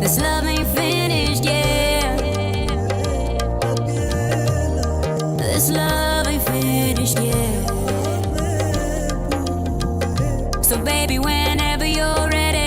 This love ain't finished yet. This love ain't finished yet. So baby, whenever you're ready.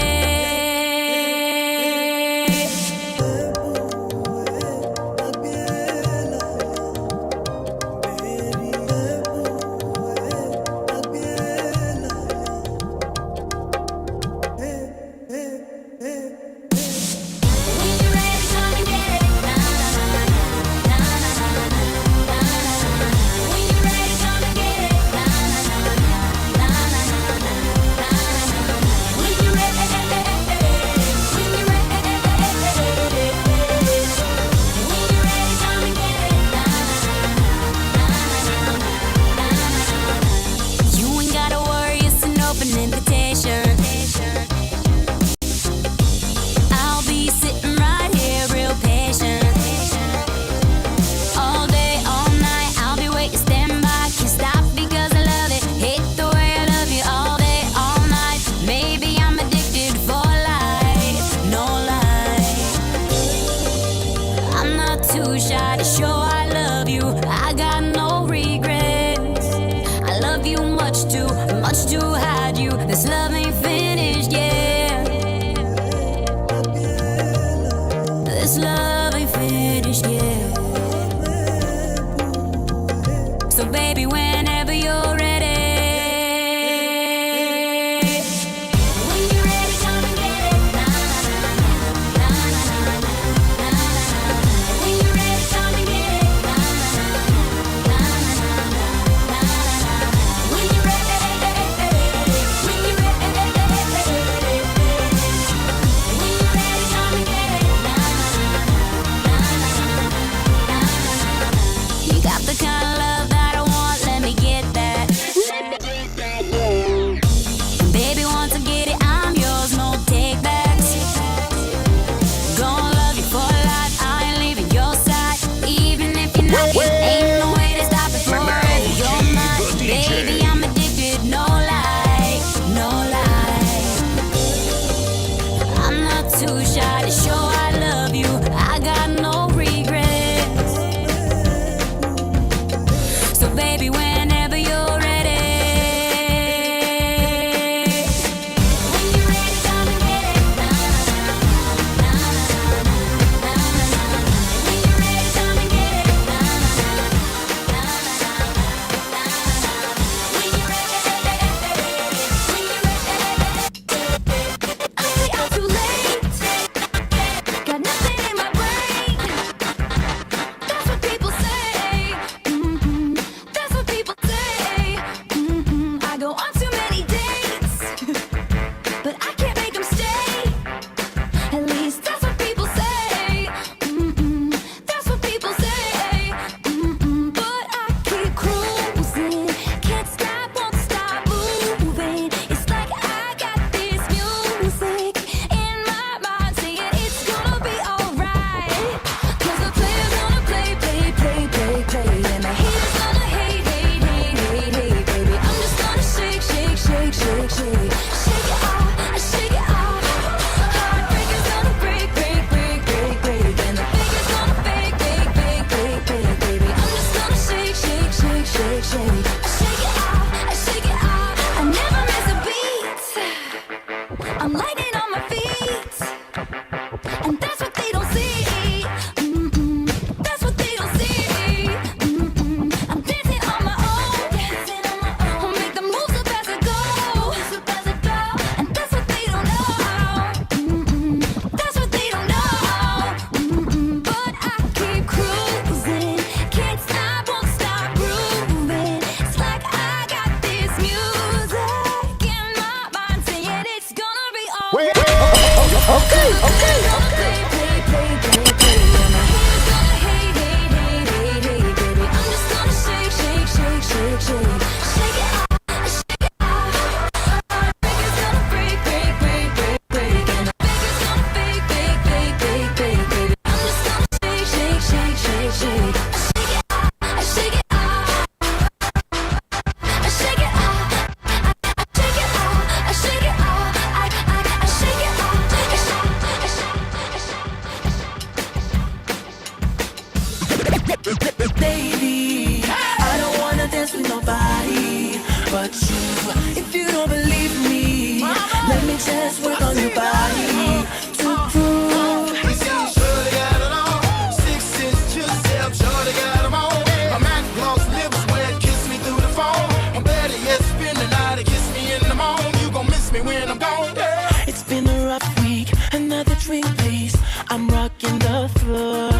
just work on your body to prove. You see, Shorty got it on. 6'6" Giuseppe, Shorty got 'em on. I'm at gloss lips where it kiss me through the phone. I'm better yet, spend the night to kiss me in the morning. You gon' miss me when I'm gone, girl. It's been a rough week, another drink please. I'm rocking the floor.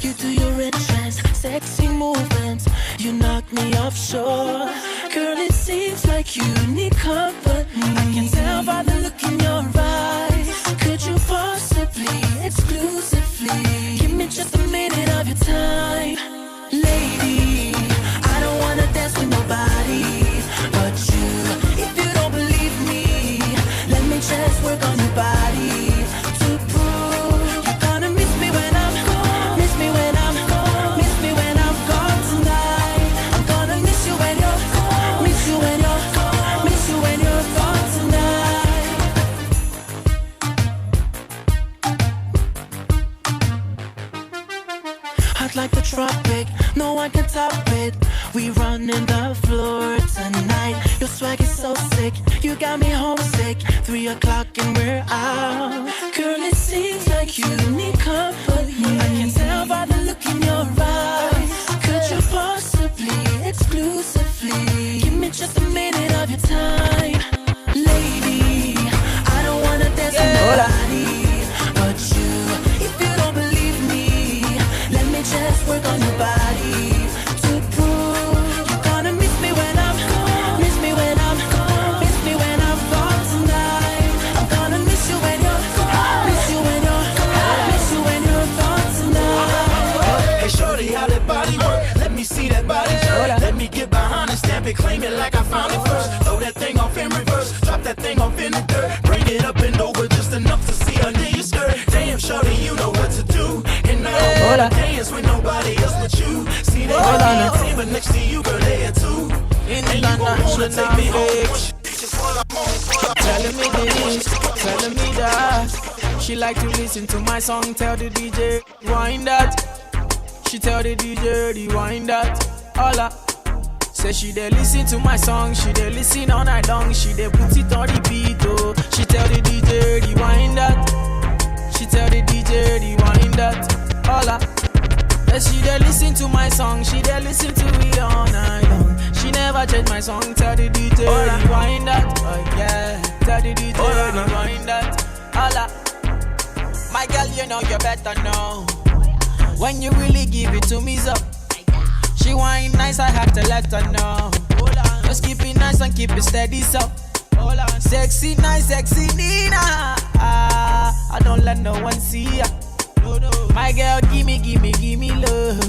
You do your entrance, sexy movements. You knock me offshore. Girl, it seems like you need company. I can tell by the look in your eyes. Could you possibly, exclusively, give me just a minute of your time? Lady, I don't wanna dance with nobody but you. If you don't believe me, let me just work on your body to prove. You're gonna miss me when I'm gone. Miss me when I'm gone. Miss me when I'm gone tonight. I'm gonna miss you when you're gone. Miss you when you're gone. Miss you when you're gone tonight. Hot like the tropic, no one can top it. We running the floor tonight. Your swag is so sick, you got me homesick. 3 o'clock and we're out. Girl, it seems like you need company. I can tell by the look in your eyes. Could you possibly, exclusively, give me just a minute of your time? Lady, I don't wanna dance with nobody but you. If you don't believe me, let me just work on your body to prove. You're gonna miss me when I'm gone. Miss me when I'm gone. Miss me when I'm gone tonight. I'm gonna miss you when you're gone. Miss you when you're gone. Miss you when you're gone tonight. Hey, shorty, how that body work? Let me see that body jerk. Let me get behind and stamp it, claim it like I found it first. Throw that thing off in reverse, drop that thing off in the dirt. Bring it up and over just enough to see under your skirt. Damn, shorty, you know what to do. And I don't wanna dance with nobody else but you. See that on but next to you, girl, there too. And you gon' wanna take me home. Just while I'm on, Telling me this, telling me that. She like to listen to my song, tell the DJ, wind that. She tell the DJ, rewind that. Holla. Say she dey listen to my song, she dey listen all night long. She dey put it on repeat, oh. She tell the DJ, rewind that. She tell the DJ, rewind that. Holla. Say she dey listen to my song, she dey listen to it all night long. She never change my song, tell the DJ, rewind that. Oh yeah, tell the DJ, rewind that. Holla. My girl, you know you better know. When you really give it to me, so she whine nice, I have to let her know. Just keep it nice and keep it steady, so sexy, nice, sexy Nina. I don't let no one see ya. My girl, gimme love.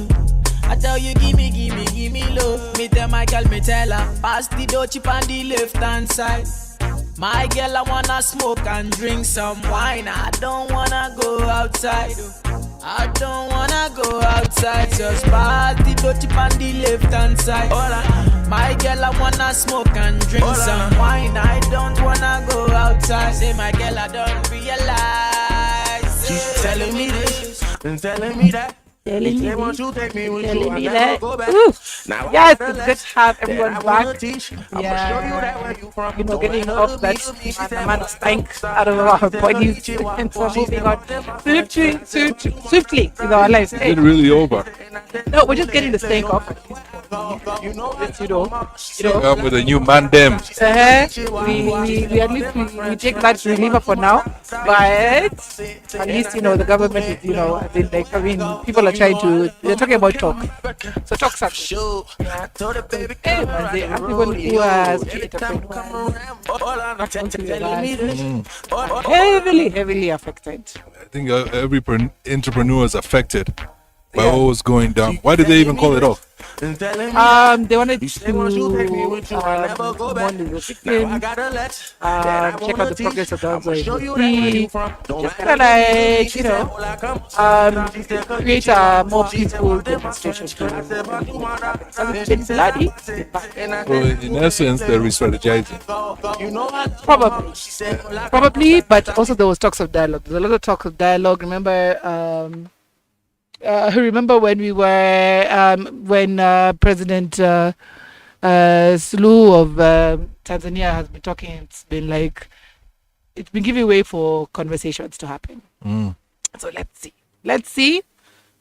I tell you, gimme love. Me tell my girl, me tell her, pass the door chip on the left hand side. My girl, I wanna smoke and drink some wine. I don't wanna go outside. I don't wanna go outside. Just pass the door chip on the left hand side. My girl, I wanna smoke and drink some wine. I don't wanna go outside. Say, my girl, I don't realize. she's telling me this and telling me that. Telling me want you take me with telling you, me I that. never go back. Ooh. Now Yes, I it's good to have everyone back. I'ma show you that where you from. You know, getting off that amount of stank out of our bodies and for moving on swiftly with our lives. Is it really over? No, we're just getting the stank off. With a new man them. We at least we take that reliever for now, but at least the government is people are trying to, they're talking about talk, so talk something. Hey, man, they are people who are heavily affected. I think every entrepreneur is affected by what was going down. Why did they even call it off? They wanted to mourn the victims, check out the progress of the LGBT, just kind of like, create a more peaceful demonstration. It's been bloody. So in essence, they're re-strategizing. Probably, but also there was talks of dialogue. There's a lot of talk of dialogue. Remember when we were when President Suluhu of Tanzania has been talking. It's been like it's been giving way for conversations to happen. So let's see.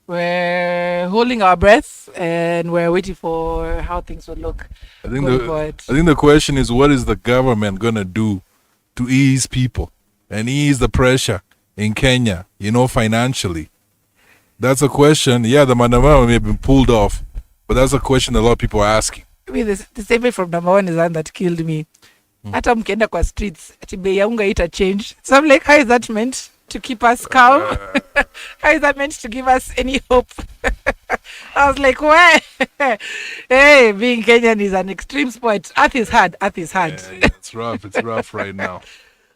We're holding our breath and we're waiting for how things will look. I think the question is, what is the government gonna do to ease people and ease the pressure in Kenya, financially? That's a question. Yeah, the Mandamano may have been pulled off, but that's a question a lot of people are asking. I mean, the statement from number one is one that killed me. Hata mkienda kwa streets, ati bei ya unga ita change. So I'm like, how is that meant to keep us calm? How is that meant to give us any hope? I was like, where? Hey, being Kenyan is an extreme sport. Earth is hard. Yeah, it's rough. It's rough right now.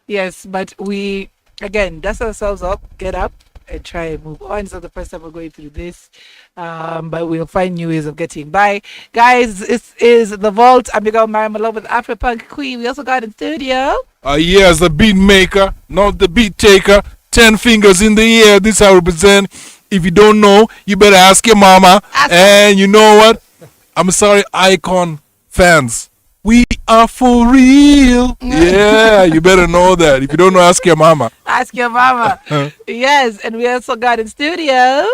Yes, but we, again, dust ourselves up, get up, and try and move on. It's not the first time we're going through this, but we'll find new ways of getting by. Guys, this is The Vault. I'm your girl, Myra, Maloba, the Afro-Punk Queen. We also got in studio. Yes, the beat maker, not the beat taker. 10 fingers in the air. This I represent. If you don't know, you better ask your mama. And you know what? I'm sorry, Icon fans. We are for real. Yeah, you better know that. If you don't know, ask your mama. Ask your mama. Yes, and we also got in studio.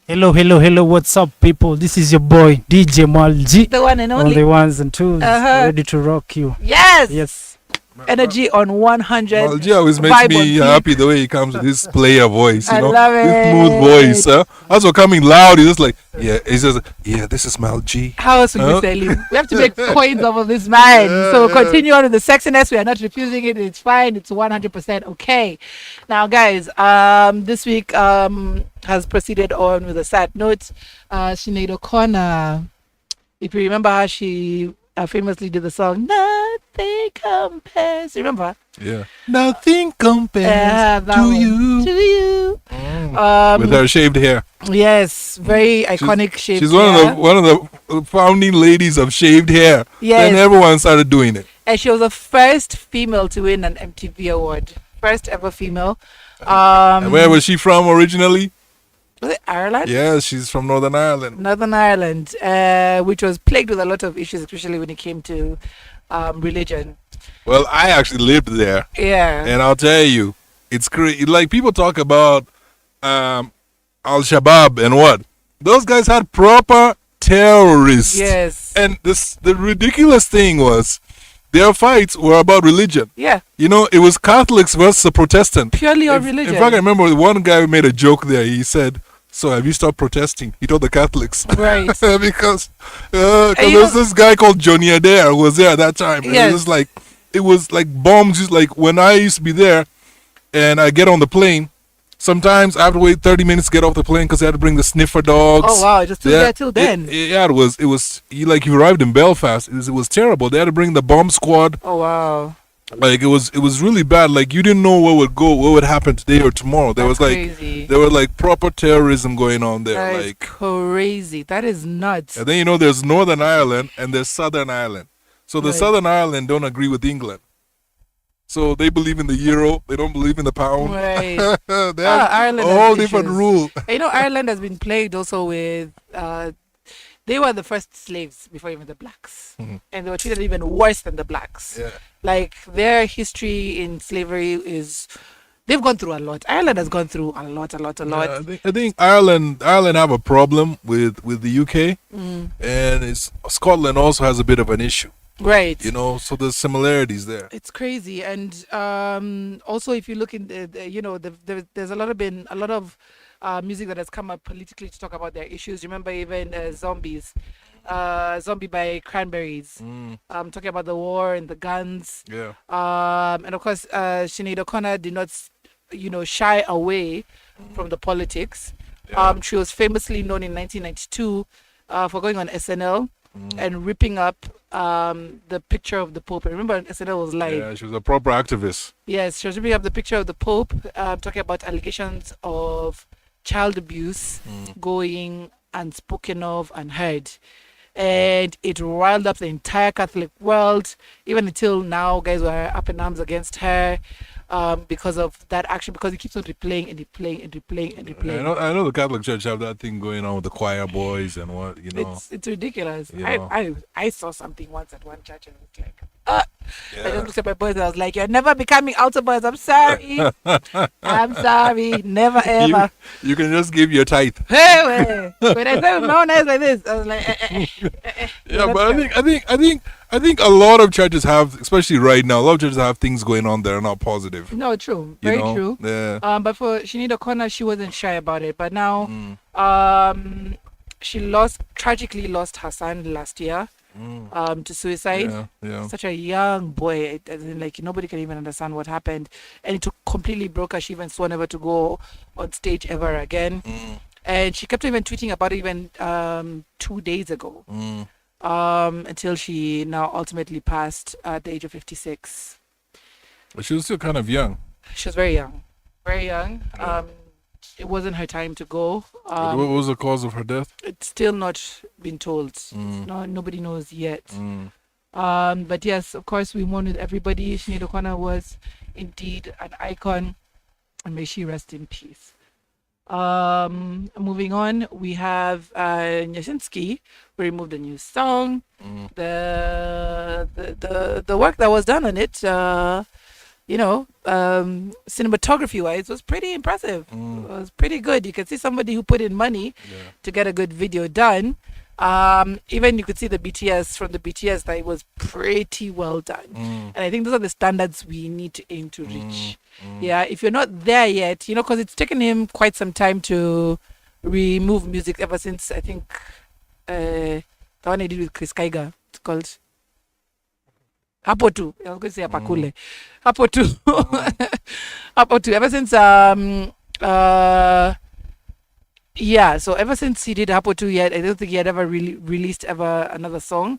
Hello, what's up, people? This is your boy, DJ Malji. The one and only. On the ones and twos, ready to rock you. Yes. Energy on 100. Malji always makes me happy the way he comes with his player voice, I love it. This smooth voice, huh? Also coming loud, he's just like, this is Malji. How else will we sell him? We have to make coins off of this man. So continue on with the sexiness. We are not refusing it. It's fine. It's 100% okay. Now, guys, this week has proceeded on with a sad note. Sinead O'Connor, if you remember how she famously did the song Nothing Compares. Remember? Yeah. Nothing compares to you. With her shaved hair. Yes, very iconic shaved hair. She's one of the founding ladies of shaved hair. Yes. And everyone started doing it. And she was the first female to win an MTV award. First ever female. And where was she from originally? Was it Ireland? Yeah, she's from Northern Ireland. Northern Ireland, which was plagued with a lot of issues, especially when it came to religion. Well, I actually lived there. Yeah. And I'll tell you, it's crazy. Like, people talk about Al-Shabaab and what? Those guys had proper terrorists. Yes. And the ridiculous thing was, their fights were about religion. Yeah. It was Catholics versus a Protestant. Purely on religion. In fact, I remember one guy made a joke there. He said, "So have you stopped protesting?" He told the Catholics. Right. because there was this guy called Johnny Adair who was there at that time. And Yes. it was like bombs. Just like when I used to be there and I get on the plane, sometimes I have to wait 30 minutes to get off the plane because I had to bring the sniffer dogs. Oh, wow. Just stood there till then. It was you arrived in Belfast. It was terrible. They had to bring the bomb squad. Oh, wow. Like, it was really bad. Like, you didn't know what would happen today or tomorrow. There was crazy. there were like proper terrorism going on there. That is crazy. That is nuts. And then there's Northern Ireland and there's Southern Ireland. So the Southern Ireland don't agree with England. So they believe in the euro. They don't believe in the pound. Right. They have Ireland a has whole different issues. rule. Ireland has been plagued also with they were the first slaves before even the blacks. And they were treated even worse than the blacks. Yeah. Like, their history in slavery they've gone through a lot. Ireland has gone through a lot. Yeah, I think Ireland have a problem with the UK, and Scotland also has a bit of an issue. Right. So there's similarities there. It's crazy. And also, if you look in there's been a lot of music that has come up politically to talk about their issues. Remember even Zombies. Zombie by Cranberries. Talking about the war and the guns. Yeah. And of course, Sinead O'Connor did not, shy away from the politics. Yeah. She was famously known in 1992 for going on SNL and ripping up the picture of the Pope. Remember, SNL was live. Yeah, she was a proper activist. Yes, she was ripping up the picture of the Pope, talking about allegations of child abuse going unspoken of and heard. And it riled up the entire Catholic world. Even until now, guys were up in arms against her because of that action, because it keeps on replaying. I know the Catholic Church have that thing going on with the choir boys and what, It's ridiculous. I saw something once at one church and it's like, I just looked at my boys and I was like, "You're never becoming altar boys. I'm sorry. I'm sorry. Never ever." You can just give your tithe. Hey, when I said no nice like this, I was like, Yeah, but I think a lot of churches have, especially right now, a lot of churches have things going on that are not positive. No, true, You very know? true. Yeah. But for Shinida Kona, she wasn't shy about it. But now, she tragically lost her son last year, to suicide. Yeah. Such a young boy, as in, like, nobody can even understand what happened, and it completely broke her. She even swore never to go on stage ever again, and she kept even tweeting about it even 2 days ago, until she now ultimately passed at the age of 56. But she was still kind of young. She was very young, very young. It wasn't her time to go. What was the cause of her death? It's still not been told. No, nobody knows yet. But yes, of course, we mourn with everybody. Sinead O'Connor was indeed an icon, and may she rest in peace. Moving on, we have Nyasinski, who removed a new song. The work that was done on it, cinematography wise, was pretty impressive. It was pretty good. You can see somebody who put in money to get a good video done. Even you could see the BTS from the BTS that it was pretty well done. And I think those are the standards we need to aim to reach. Yeah, if you're not there yet, because it's taken him quite some time to remove music ever since, I think, the one I did with Chris Kaiga. It's called Hapo tu. I was going to say Apakule. Hapo tu. Hapo tu. Ever since so ever since he did Hapo tu, yet I don't think he had ever really released ever another song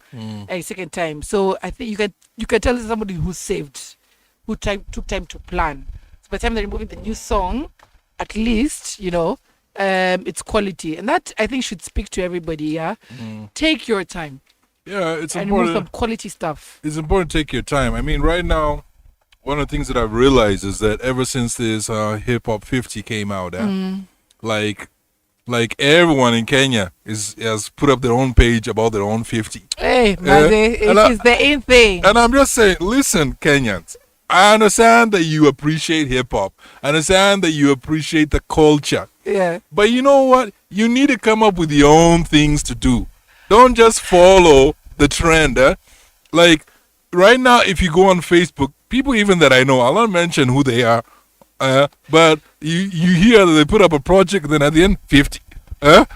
a second time. So I think you can tell this is somebody who saved, who took time to plan. So by the time they're removing the new song, at least it's quality, and that I think should speak to everybody. Yeah, take your time. Yeah, it's and important. remove some quality stuff. It's important to take your time. I mean, right now, one of the things that I've realized is that ever since this Hip Hop 50 came out, like everyone in Kenya has put up their own page about their own 50. Hey, it's the in thing. And I'm just saying, listen, Kenyans, I understand that you appreciate hip hop. I understand that you appreciate the culture. Yeah. But you know what? You need to come up with your own things to do. Don't just follow the trend. Like, right now, if you go on Facebook, people even that I know, I'll not mention who they are, but you hear that they put up a project, then at the end, 50. 50.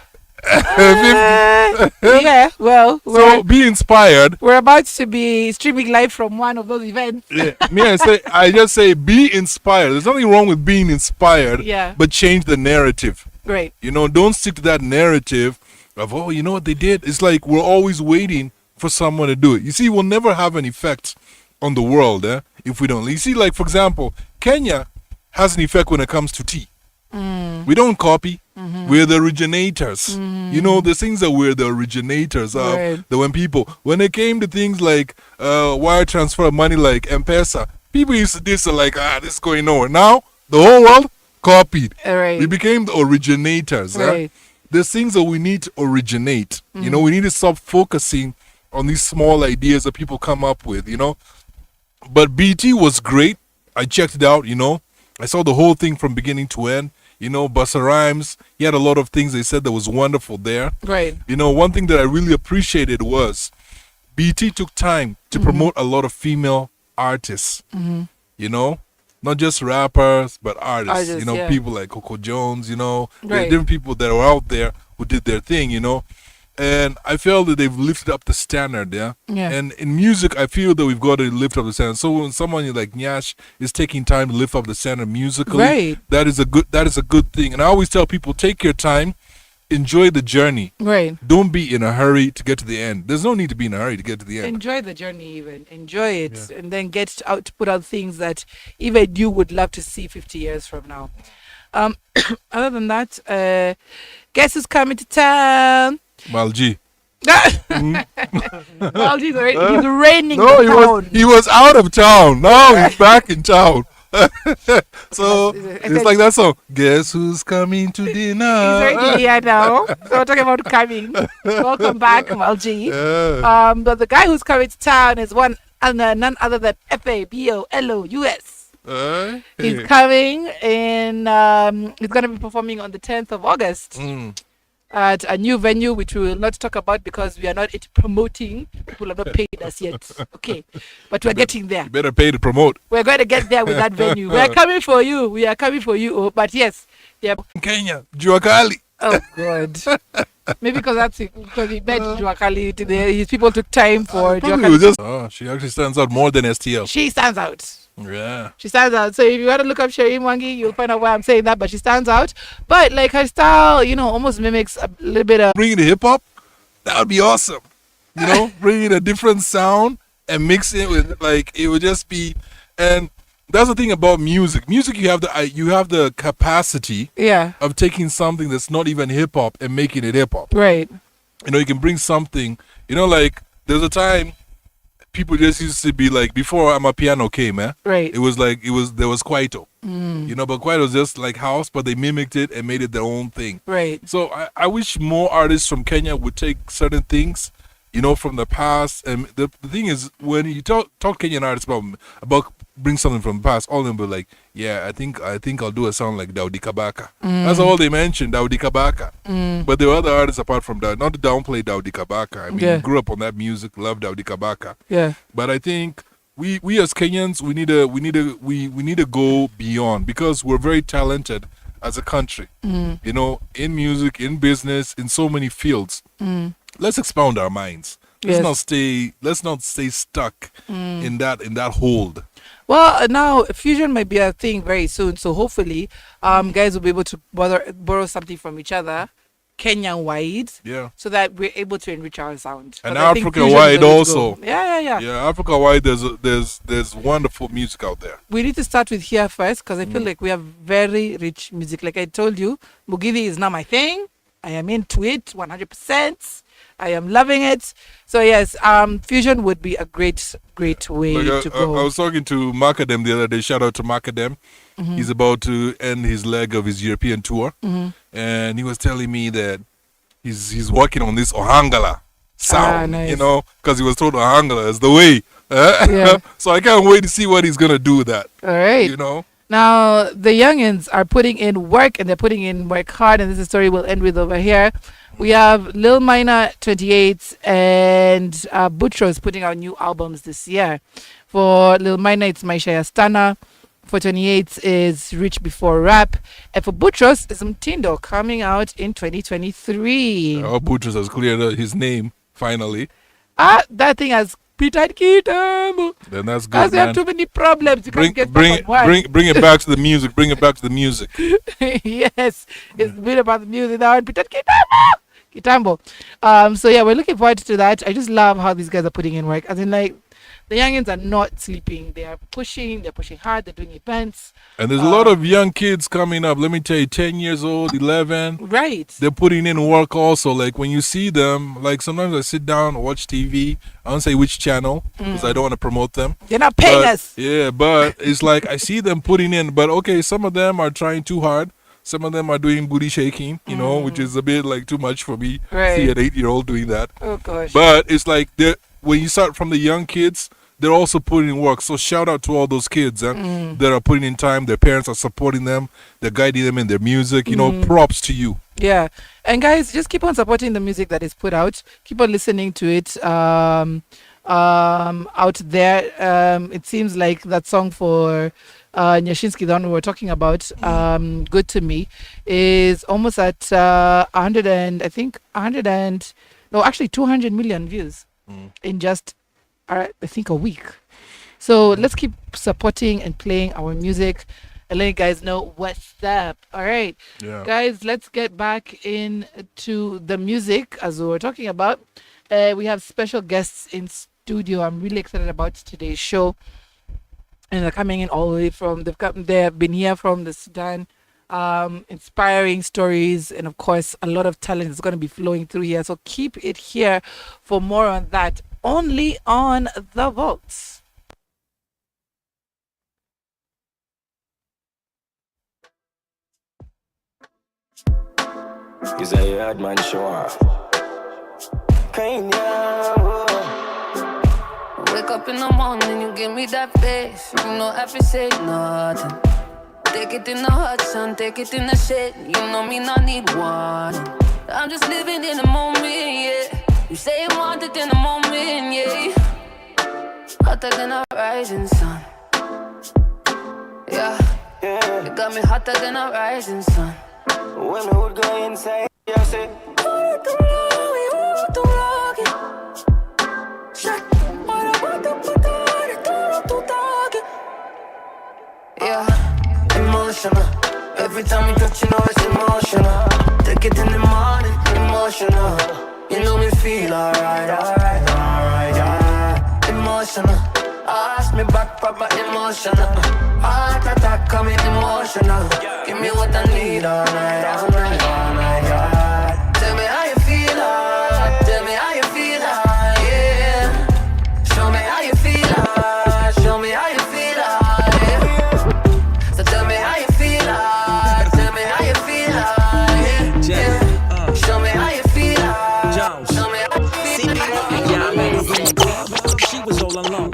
Yeah, well, so be inspired. We're about to be streaming live from one of those events. I just say be inspired. There's nothing wrong with being inspired, but change the narrative. Right. Don't stick to that narrative of, oh, you know what they did? It's like we're always waiting for someone to do it. You see, we'll never have an effect on the world if we don't. You see, like, for example, Kenya has an effect when it comes to tea. We don't copy. We're the originators. The things that we're the originators of. Right. That when it came to things like wire transfer of money like M-Pesa, people used to do this like, this is going nowhere. Now, the whole world copied. Right. We became the originators. Right. There's things that we need to originate. We need to stop focusing on these small ideas that people come up with, But BT was great. I checked it out, I saw the whole thing from beginning to end. Busta Rhymes, he had a lot of things they said that was wonderful there. Right. One thing that I really appreciated was BT took time to promote a lot of female artists. Not just rappers, but artists. People like Coco Jones, there are different people that are out there who did their thing, And I feel that they've lifted up the standard, And in music, I feel that we've got to lift up the standard. So when someone like Nyash is taking time to lift up the standard musically, that is a good thing. And I always tell people, take your time, enjoy the journey. Right. Don't be in a hurry to get to the end. There's no need to be in a hurry to get to the end. Enjoy the journey, even enjoy it, and then get out to put out things that even you would love to see 50 years from now. Other than that, guess who's coming to town? Malji. Malji's he's reigning. No, he was out of town. Now he's back in town. So it's like that song. Guess who's coming to dinner? He's already here now. So we're talking about coming. Welcome back, Malji. Yeah. But the guy who's coming to town is one none other than Fabolous. He's Hey. coming in. He's going to be performing on the 10th of August at a new venue, which we will not talk about because we are not into promoting. People have not paid us yet. Okay, but we're getting there. You better pay to promote. We're going to get there with that venue. We are coming for you. We are coming for you. Oh, but yes, yeah. Kenya, Juakali. Oh God. Maybe because he met Juakali today. His people took time for Probably was Juakali. just, oh, she actually stands out more than STL. She stands out. Yeah. She stands out. So if you want to look up G-Rongi, you'll find out why I'm saying that. But she stands out. But like her style, almost mimics a little bit of. Bringing the hip hop, that would be awesome. Bringing a different sound and mix it with it would just be. And that's the thing about music. Music, you have the capacity Yeah. of taking something that's not even hip hop and making it hip hop. Right. You can bring something. There's a time people just used to be like, before Amapiano came, Right. there was Kwaito. But Kwaito was just like house, but they mimicked it and made it their own thing. Right. So I wish more artists from Kenya would take certain things, from the past. And the thing is, when you talk Kenyan artists about bring something from the past, all of them be like, yeah, I think I'll do a song like Daudi Kabaka. That's all they mentioned, Daudi Kabaka. But there were other artists apart from that. Not to downplay Daudi Kabaka. I mean, Yeah. grew up on that music, love Daudi Kabaka. Yeah. But I think we as Kenyans, we need to go beyond, because we're very talented as a country. In music, in business, in so many fields. Let's expound our minds. Let's not stay stuck in that hold. Well, now fusion might be a thing very soon. So hopefully, guys will be able to borrow something from each other, Kenyan wide. Yeah. So that we're able to enrich our sound. And 'Cause I think Africa fusion is wide the way to also. go. Yeah. Yeah, Africa wide, there's wonderful music out there. We need to start with here first because I feel like we have very rich music. Like I told you, Mugithi is not my thing. I am into it 100%. I am loving it. So yes, fusion would be a great way to go. I was talking to Macadam the other day. Shout out to Macadam. He's about to end his leg of his European tour, and he was telling me that he's working on this Ohangala sound. Nice. Because he was told Ohangala is the way. Yeah. So I can't wait to see what he's gonna do with that. All right. Now the youngins are putting in work, and they're putting in work hard. And this is the story we'll end with over here. We have Lil Myra 28 and Butros putting out new albums this year. For Lil Myra, it's Maisha Yastana. For 28 is Rich Before Rap. And for Butros, is Mtindo coming out in 2023. Oh, Butros has cleared his name finally. That thing has Peter Kitambo. Then that's good, Because we man. have too many problems. You Bring can't get stuck on one. bring it back to the music. Bring it back to the music. Yes, it's been about the music now. And Peter Kitambo. So yeah, we're looking forward to that. I just love how these guys are putting in work. As in, like, the youngins are not sleeping. They are pushing. They're pushing hard. They're doing events. And there's a lot of young kids coming up. Let me tell you, 10 years old, 11. Right. They're putting in work also. Like, when you see them, like, sometimes I sit down, watch TV. I don't say which channel because I don't want to promote them. They're not paying us. Yeah, but it's like I see them putting in. But, okay, some of them are trying too hard. Some of them are doing booty shaking, which is a bit like too much for me. Right. See an 8-year-old doing that. Oh gosh. But it's like when you start from the young kids, they're also putting in work. So shout out to all those kids that are putting in time. Their parents are supporting them. They're guiding them in their music. Props to you. Yeah. And guys, just keep on supporting the music that is put out. Keep on listening to it out there. It seems like that song for Nyashinsky, the one we were talking about, Good to Me, is almost at 200 million views in just I think a week. So let's keep supporting and playing our music and letting guys know what's up. All right, guys, let's get back into the music as we were talking about. We have special guests in studio. I'm really excited about today's show. And they're coming in all the way from, they have been here from the Sudan, inspiring stories, and of course, a lot of talent is going to be flowing through here. So keep it here for more on that, only on The Vaults. He's a yard man show off. Kenya, Wake up in the morning, you give me that face. You know I fi say nothing. Take it in the hot sun, take it in the shade. You know me not need one. I'm just living in the moment, yeah. You say you want it in the moment, yeah. Hotter than a rising sun. Yeah, you got me hotter than a rising sun. When I would go inside, I say, yeah, emotional. Every time you touch, you know it's emotional. Take it in the morning, emotional. You know me feel alright, yeah. Emotional. Ask me back, proper emotional. Heart attack coming emotional. Give me what I need all night, yeah. Tell me how you feel, tell me how you feel, yeah. Show me how you feel, show me how you feel, yeah. So tell me how you feel, tell me how you feel, yeah. Show me how you feel, show me how you feel. She was all alone.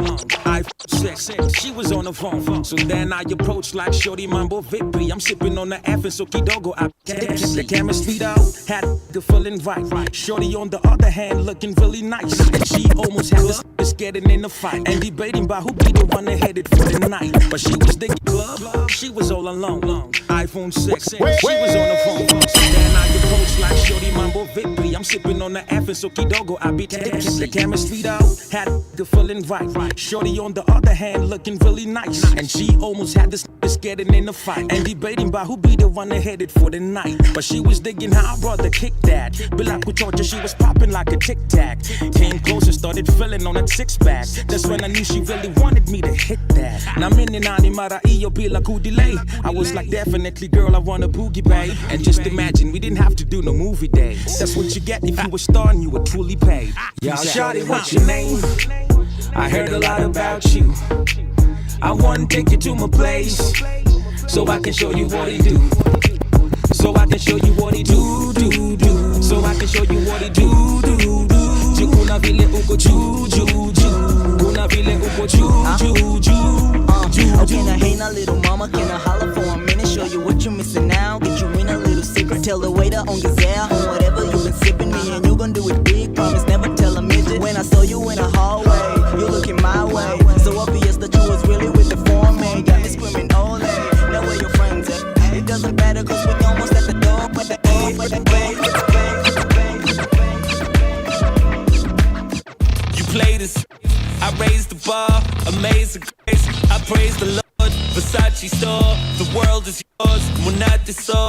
She was on the phone, so then I approached like Shorty Mambo Victory. I'm sipping on the F and so Kidogo. The camera speed out, had the full invite. Shorty on the other hand looking really nice. She almost had us getting in a fight and debating about who be the one that headed for the night. But she was the club, she was all alone. iPhone 6, she was on the phone, so then I approached like Shorty Mambo Victory. I'm sipping on the F and so Kidogo. I beat the camera speed out, had the full invite. Shorty on the other hand looking really nice, and she almost had this getting in a fight and debating about who be the one that headed for the night. But she was digging how I brother kick that. Bila ku torture, she was popping like a tic tac. Came closer, started filling on a six pack. That's when I knew she really wanted me to hit that. Na mini nani mara iyo bila ku delay. I was like, definitely girl, I want a boogie babe. And just imagine we didn't have to do no movie days. That's what you get if you were starring, you were truly paid. Yo, shawty, what's your name? I heard a lot about you. I wanna take you to my place, so I can show you what he do. So I can show you what he do. So I can show you what he do. Kuna vile uko juu. Kuna vile uko juu. Oh, can I hang a little mama? Can I holler for a minute? Show you what you're missing now. Get you in a little secret. Tell the waiter on Gazelle on whatever you've been sipping. Me and you gon' do it big. Promise never tell a midget. When I saw you in the hallway, you looking my way. So obvious that you was really with the foreman. Got me screaming, ole. Now where your friends at? It doesn't matter cause we're almost at the door. But the You play this, I raised the bar, amazing grace. I praise the Lord, Versace store. The world is yours, monate so.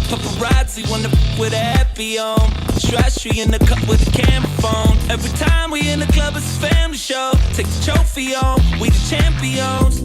Paparazzi wanna with a happy on. Trashy in the cup with a camera phone. Every time we in the club it's a family show. Take the trophy on, we the champions.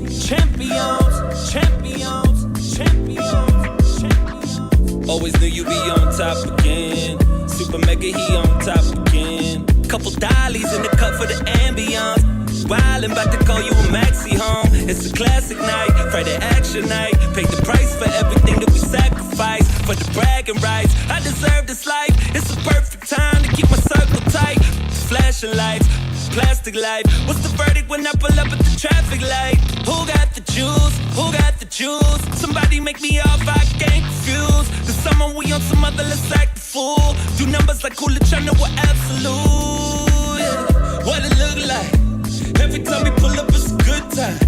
Always knew you'd be on top again. Super mega, he on top again. Couple dollies in the cup for the ambiance. Wildin', about to call you a maxi home. It's a classic night, Friday action night. Pay the price for everything that we sacrifice. For the bragging rights, I deserve this life. It's a perfect time to keep my circle tight. Flashing lights, plastic life. What's the verdict when I pull up at the traffic light? Who got the juice? Somebody make me off, I can't confuse. The summer we on some other, let's act the fool. Do numbers like Coolidge, I know we're absolute, yeah. What it look like? Every time we pull up, it's a good time.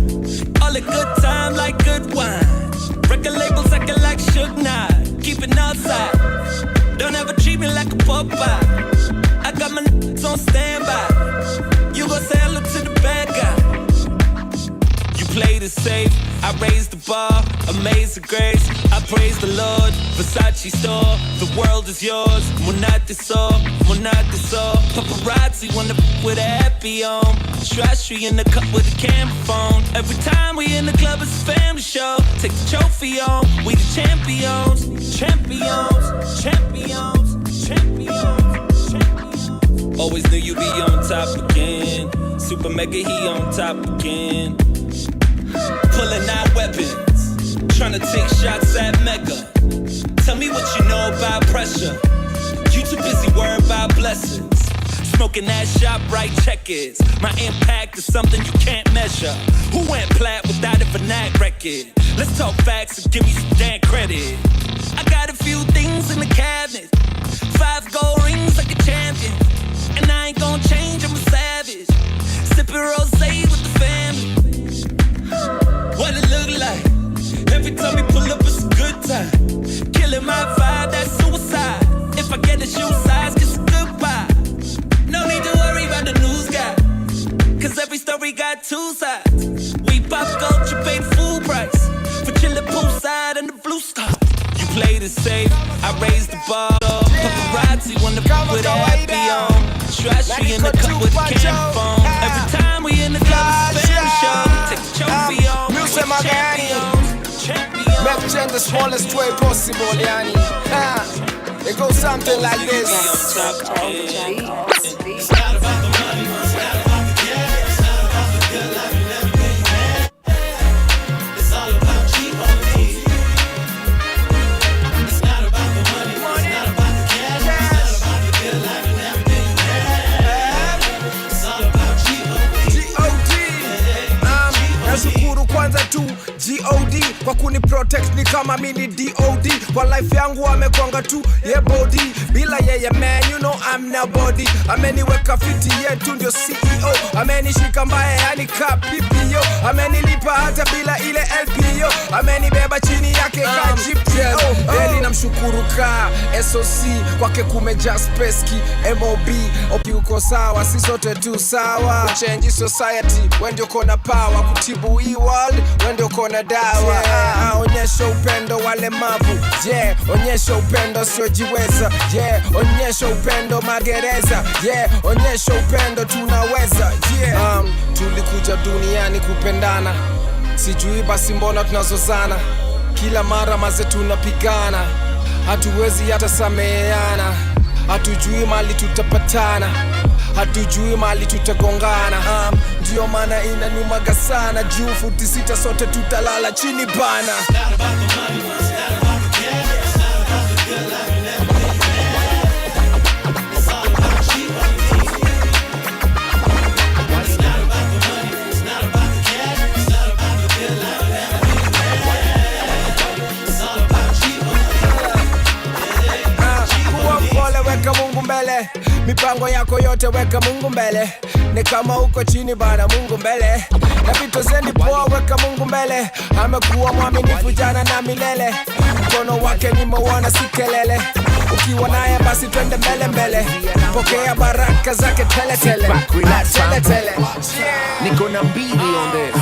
All a good time, like good wine. Record labels acting like Suge Knight. Keep it outside. Don't ever treat me like a Popeye. I got my n***s on standby. You gon' say hello to the bad guy. You played it safe, I raised the bar. Amazing grace, I praise the Lord. Versace store, the world is yours. Monate so. Paparazzi wanna with a happy on. Trashy in the cup with a camera phone. Every time we in the club it's a family show. Take the trophy on, we the champions. Always knew you'd be on top again. Super mega, he on top again. Pulling out weapons, tryna take shots at Mecca. Tell me what you know about pressure. You too busy worrying about blessings. Smoke looking at ShopRite checkers. My impact is something you can't measure. Who went plat without a Fnac record? Let's talk facts and give me some damn credit. I got a few things in the cabinet, 5 gold rings like a champion, and I ain't gon' change, I'm a savage. Sippin' rosé with the family. What it look like? Every time we pull up, it's a good time. Killing my vibe, that's suicide. If I get a shoe size, it's a goodbye. No need to worry about the news guy, cause every story got 2 sides. We pop culture, paid full price for chillin' poolside and the blue sky. You played it safe, I raised the bar. Paparazzi wanna put with happy on. Trashy in the cup with camera phone. Every time we in the club, it's a family show. Take the trophy on, we champions. Represent the smallest way possible, yani. It goes something like this. It's not about the money, it's not about the cash, it's not about the good life and everything you had. It's all about G-Rongi. It's not about the money, it's not about the cash, it's not about the good life and everything you had. It's all about G-Rongi. Nashukuru kwanza tu G.O.D. kwa kuni protect ni kama mini D.O.D. Kwa life yangu amekwanga tu ye body. Bila yeye man you know I'm nobody. Ameniweka fiti yetu ndio CEO. Amenishika mbaya yani ka PPO. Amenilipa hata bila ile LPO. Amenibeba chini yake ka GPO. Eli namshukuru ka SOC kwake kumeja space MOB. Opi uko sawa si sote tu sawa. Change society when you kona power. Kutibu hii world when you kona dawa. Onyesha upendo wale mavu. Yeah, onyesha upendo siojiweza. Yeah, onyesha upendo magereza. Yeah, onyesha upendo tunaweza. Yeah, tulikuja duniani kupendana. Sijui basi mbona tunazozana. Kila mara maze tunapigana. Hatuwezi hata sameheana. Hatujui mali tutapatana. Hatujui mali tutagongana. Ndio maana inanyumaga sana. Juu futi 6 sote tutalala chini bana. It's not about the money, it's not about the cash, it's not about the good life and everything you had. It's all about G-Rongi. It's not about the money, it's not about the cash, it's not about the good life and everything you had. It's all about G-Rongi. Kuwa mpole weka Mungu mbele. Mipango yako yote weka Mungu mbele. Ni kama uko chini bana Mungu mbele. Na vitu zendi poa weka Mungu mbele. Amekuwa mwaminifu jana na milele. Mkono wake nimeuona si kelele. Ukiwa naye basi twende mbele mbele. Pokea baraka zake tele tele. Tele tele. Niko na mbili on this.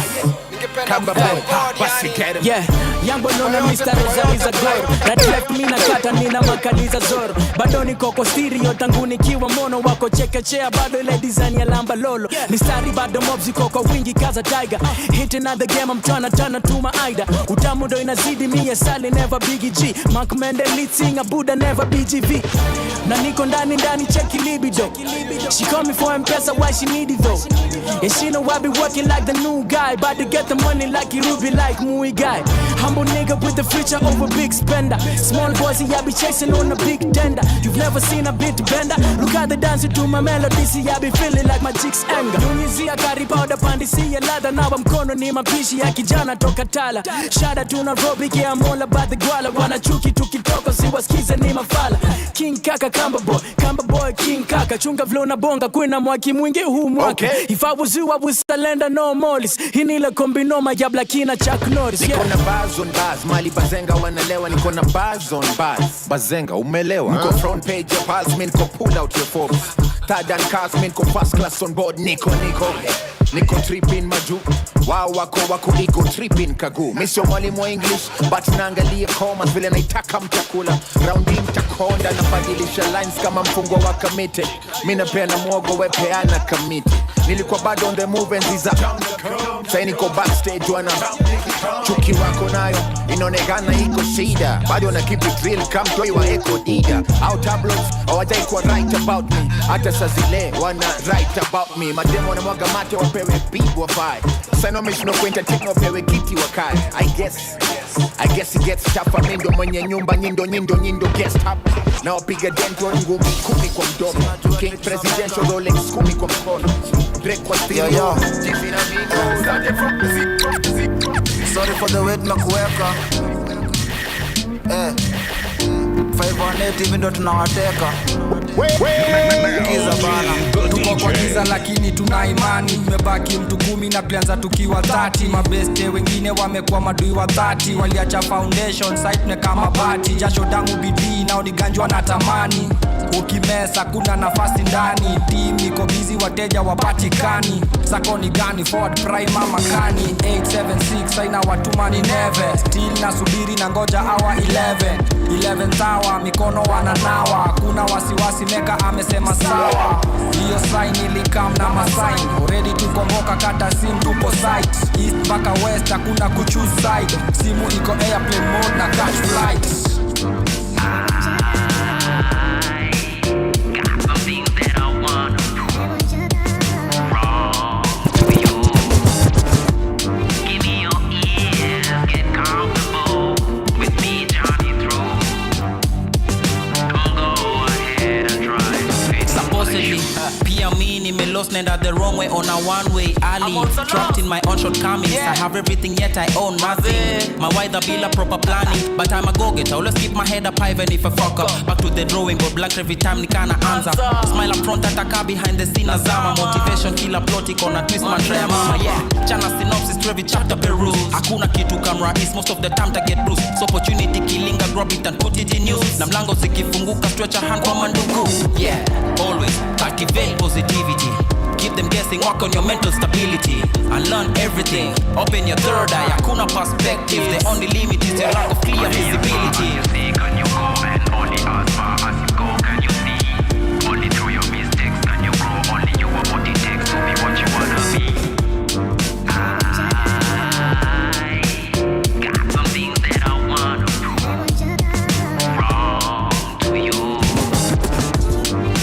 Kamba boy, basi get him. Yeah, yango nona Mr. Rosariza Goro. That left me na kata nina makaliza zoro. Bado niko kwa stereo tangu nikiwa mono wako chekechea bado ile design ya lamba lolo. Mistari bado mobs iko kwa wingi kaza tiger. Hitting at the game I'm tryna turn to my ida. Utamu ndo inazidi mie sali never Biggie G. Mark Mende lead singer Buddha never BGV. Na niko ndani check libido. She call me for M-Pesa why she need it though. And she know I be working like the new guy. About to get the money like you Ruby like Mui guy. Humble nigga with the future over big spender. Small boys and I be chasing on a big tender. You've never seen a bit bender. Look at the dancing to my melody. See I be feeling like my chicks anger. Dunizia kari powder pandi see ladha. Now I'm kono ni mapishi ya kijana toka tala. Shada to Nairobi yeah I'm all about the gwala. Wana chuki tukitoko si wasikize ni mafala. King Kaka Kamba boy King Kaka. Chunga vlo na bonga kwena mwaki mwingi huu mwaka. If I was you I would surrender no mollies. Hinila kombinoma ya blakina Chuck Norris. Niko na bars on bars, mali bazenga wanalewa. Niko na bars on bars, bazenga umelewa. Niko front page ya pals, mi niko pull out your Forbes. Third and cars, mi niko first class on board. Niko tripping maju. Wow wako iko tripping kagu. Mi sio mwalimu wa English, but naangalia commas vile naitaka mtakula. Round hii mtakonda na badilisha lines kama mfungwa wa kamite. Mi napenda mwogo wepeana kamite. Nilikuwa bado on the move and ziza. Say niko backstage wana chuki wako nayo inaonekana iko shida. Bado na keep it real come to you echo diga. Out tabloids hawajai kuwa right about me. Hata saa zile wana right about me. Mademo wanamwaga mate wapewe big wafai. Sano mission of entertain wapewe kiti wakai. I guess I guess it gets tougher. Mindo mwenye nyumba nyindo guest up. Now piga dento ngumi kumi kwa mdomo. King presidential Rolex kumi kwa mkono. Break kwa stilo. Yo. Sorry for the wait nakuweka. 518 hivi ndo tunawateka. Kiza bana. Tuko kwa giza lakini tuna imani. Tumebaki mtu 10 na tulianza tukiwa 30. Mabeste wengine wamekuwa madui wa 30. Waliacha foundation site ne kama bati. Jasho damu bidii nao ni ganjwa na tamani. Ukimesa kuna nafasi ndani. Team iko busy wateja wapatikani. Sako ni gani Ford Prime ama Kani 876 haina watuma ni neve. Still nasubiri na ngoja hour 11 tawa mikono wananawa. Kuna wasiwasi meka amesema sawa. Hiyo sign ilikam na masign. Already tukomboka kata sim tupo site. East mpaka west hakuna kuchoose side. Simu iko airplane mode na catch flight. Lost and the wrong way on a one-way alley. Trapped in my own shortcomings. I have everything yet I own nothing. My wife bill a proper planning, but I'm a go-getter. Always keep my head up high even if I fuck up. Back to the drawing board, blank every time nikana answer. Smile up front at a car behind the scene azama. Motivation killer plotic on a twist man try mama. Yeah, chana synopsis to every chapter peruse. Hakuna kitu camera is most of the time to get bruised. So opportunity killing I grab it and put it in use. Na mlango zikifunguka stretch a hand kwa mandugu. Yeah, always activate positivity. Keep them guessing, work on your mental stability and learn everything. Open your third eye, hakuna perspective. The only limit is your lack of clear visibility. Can you go and only as far as you go can you see? Only through your mistakes can you grow. Only you are what it takes to be what you wanna be. I got some things that I wanna prove wrong to you.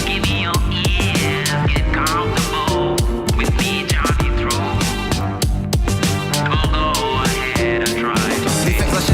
Give me your ears, get comfortable with me journey through. Go ahead and try to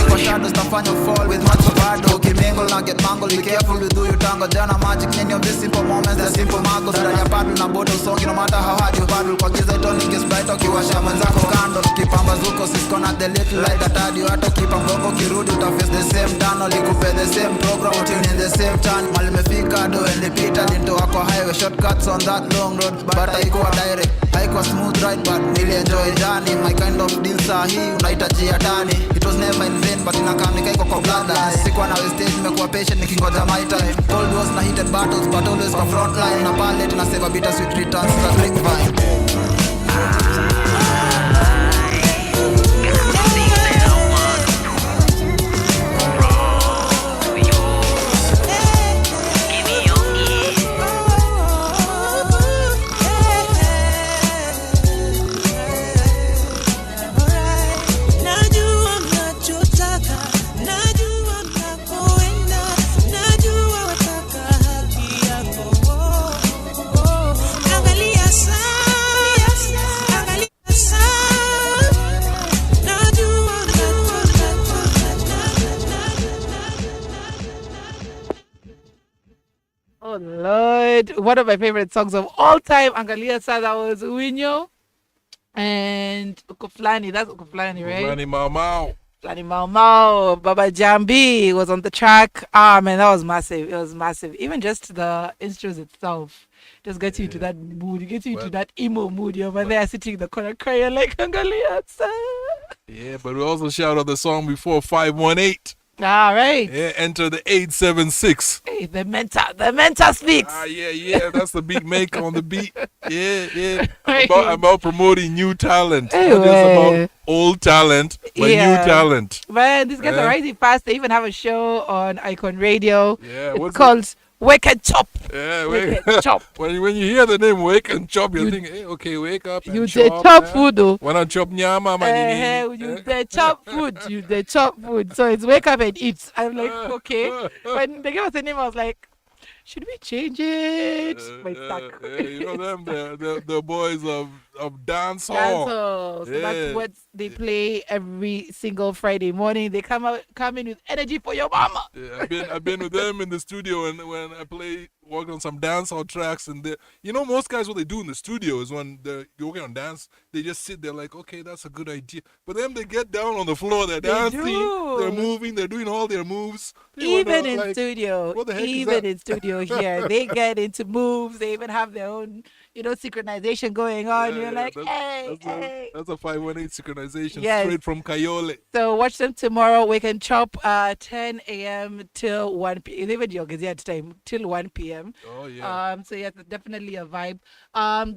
Kwa shadows nafanya fall with much bado. Kimingle na get mangled, be careful with who you tangle. Jana magic in your these simple moments, the simple margos. Ndani ya paddle na bottle song, no matter how hard you paddle. Kwa giza ito ningi sprite, ukiwasha mwenzako candle. Kipamba zuko sisko na the little light that had you. Hata kipa mgongo kirudi utaface the same tunnel. Likupe the same program, tune in the same channel. Mali mefika do endipita, linto wako highway. Shortcuts on that long road, but haikuwa direct. Haikuwa smooth ride, but nili enjoy journey. My kind of deal sahi, unahitaji hatani. It was never in vain, but inakamika iko kwa blood. Sikuwa na wastage, nimekuwa patient nikingoja my time. Cold wars na heated battles, but always kwa front line. Na palette na save a bittersweet returns to the grapevine. Oh Lord, one of my favorite songs of all time. Angalia said that was Winyo and Ukuflani. That's Ukuflani, right? Ukuflani Mau Mau. Flani Mau Mau. Baba Jambi was on the track. Ah man, that was massive. It was massive. Even just the instruments itself just gets you into that mood. It gets you into that emo mood. You're over there sitting in the corner crying like Angalia. Yeah, but we also shout out the song before 518. All right. Yeah, enter the 876. Hey, the mentor speaks. Yeah, that's the Beatmekah on the beat. Yeah. About promoting new talent. Hey, not just about old talent, but new talent. Man, these guys are rising fast. They even have a show on Icon Radio. Yeah, it's called Wake and Chop. Yeah, Wake and Chop. When you hear the name Wake and Chop, you're thinking, hey, okay, wake up and you chop. Chop food though. When I chop nyama, you chop food. You chop food. So it's wake up and eat. I'm like, okay. When they gave us the name, I was like, Should we change it? My stuck. You know them, the boys of dancehall. Dancehall. So that's Yeah. what they play every single Friday morning. They come in with energy for your mama. Yeah, I've been with them in the studio, and when I work on some dancehall tracks, and most guys, what they do in the studio is when they're working on dance, they just sit there like, okay, that's a good idea. But then they get down on the floor, they're dancing, they're moving, they're doing all their moves. Even in studio, what the heck even is that? in studio here, they get into moves. They even have their own, synchronization going on. You're like, hey. That's a 518 synchronization Yes. straight from Kayole. So watch them tomorrow. We can chop 10 a.m. till 1 p.m. Even your time till 1 p.m. Oh yeah. So yeah, definitely a vibe.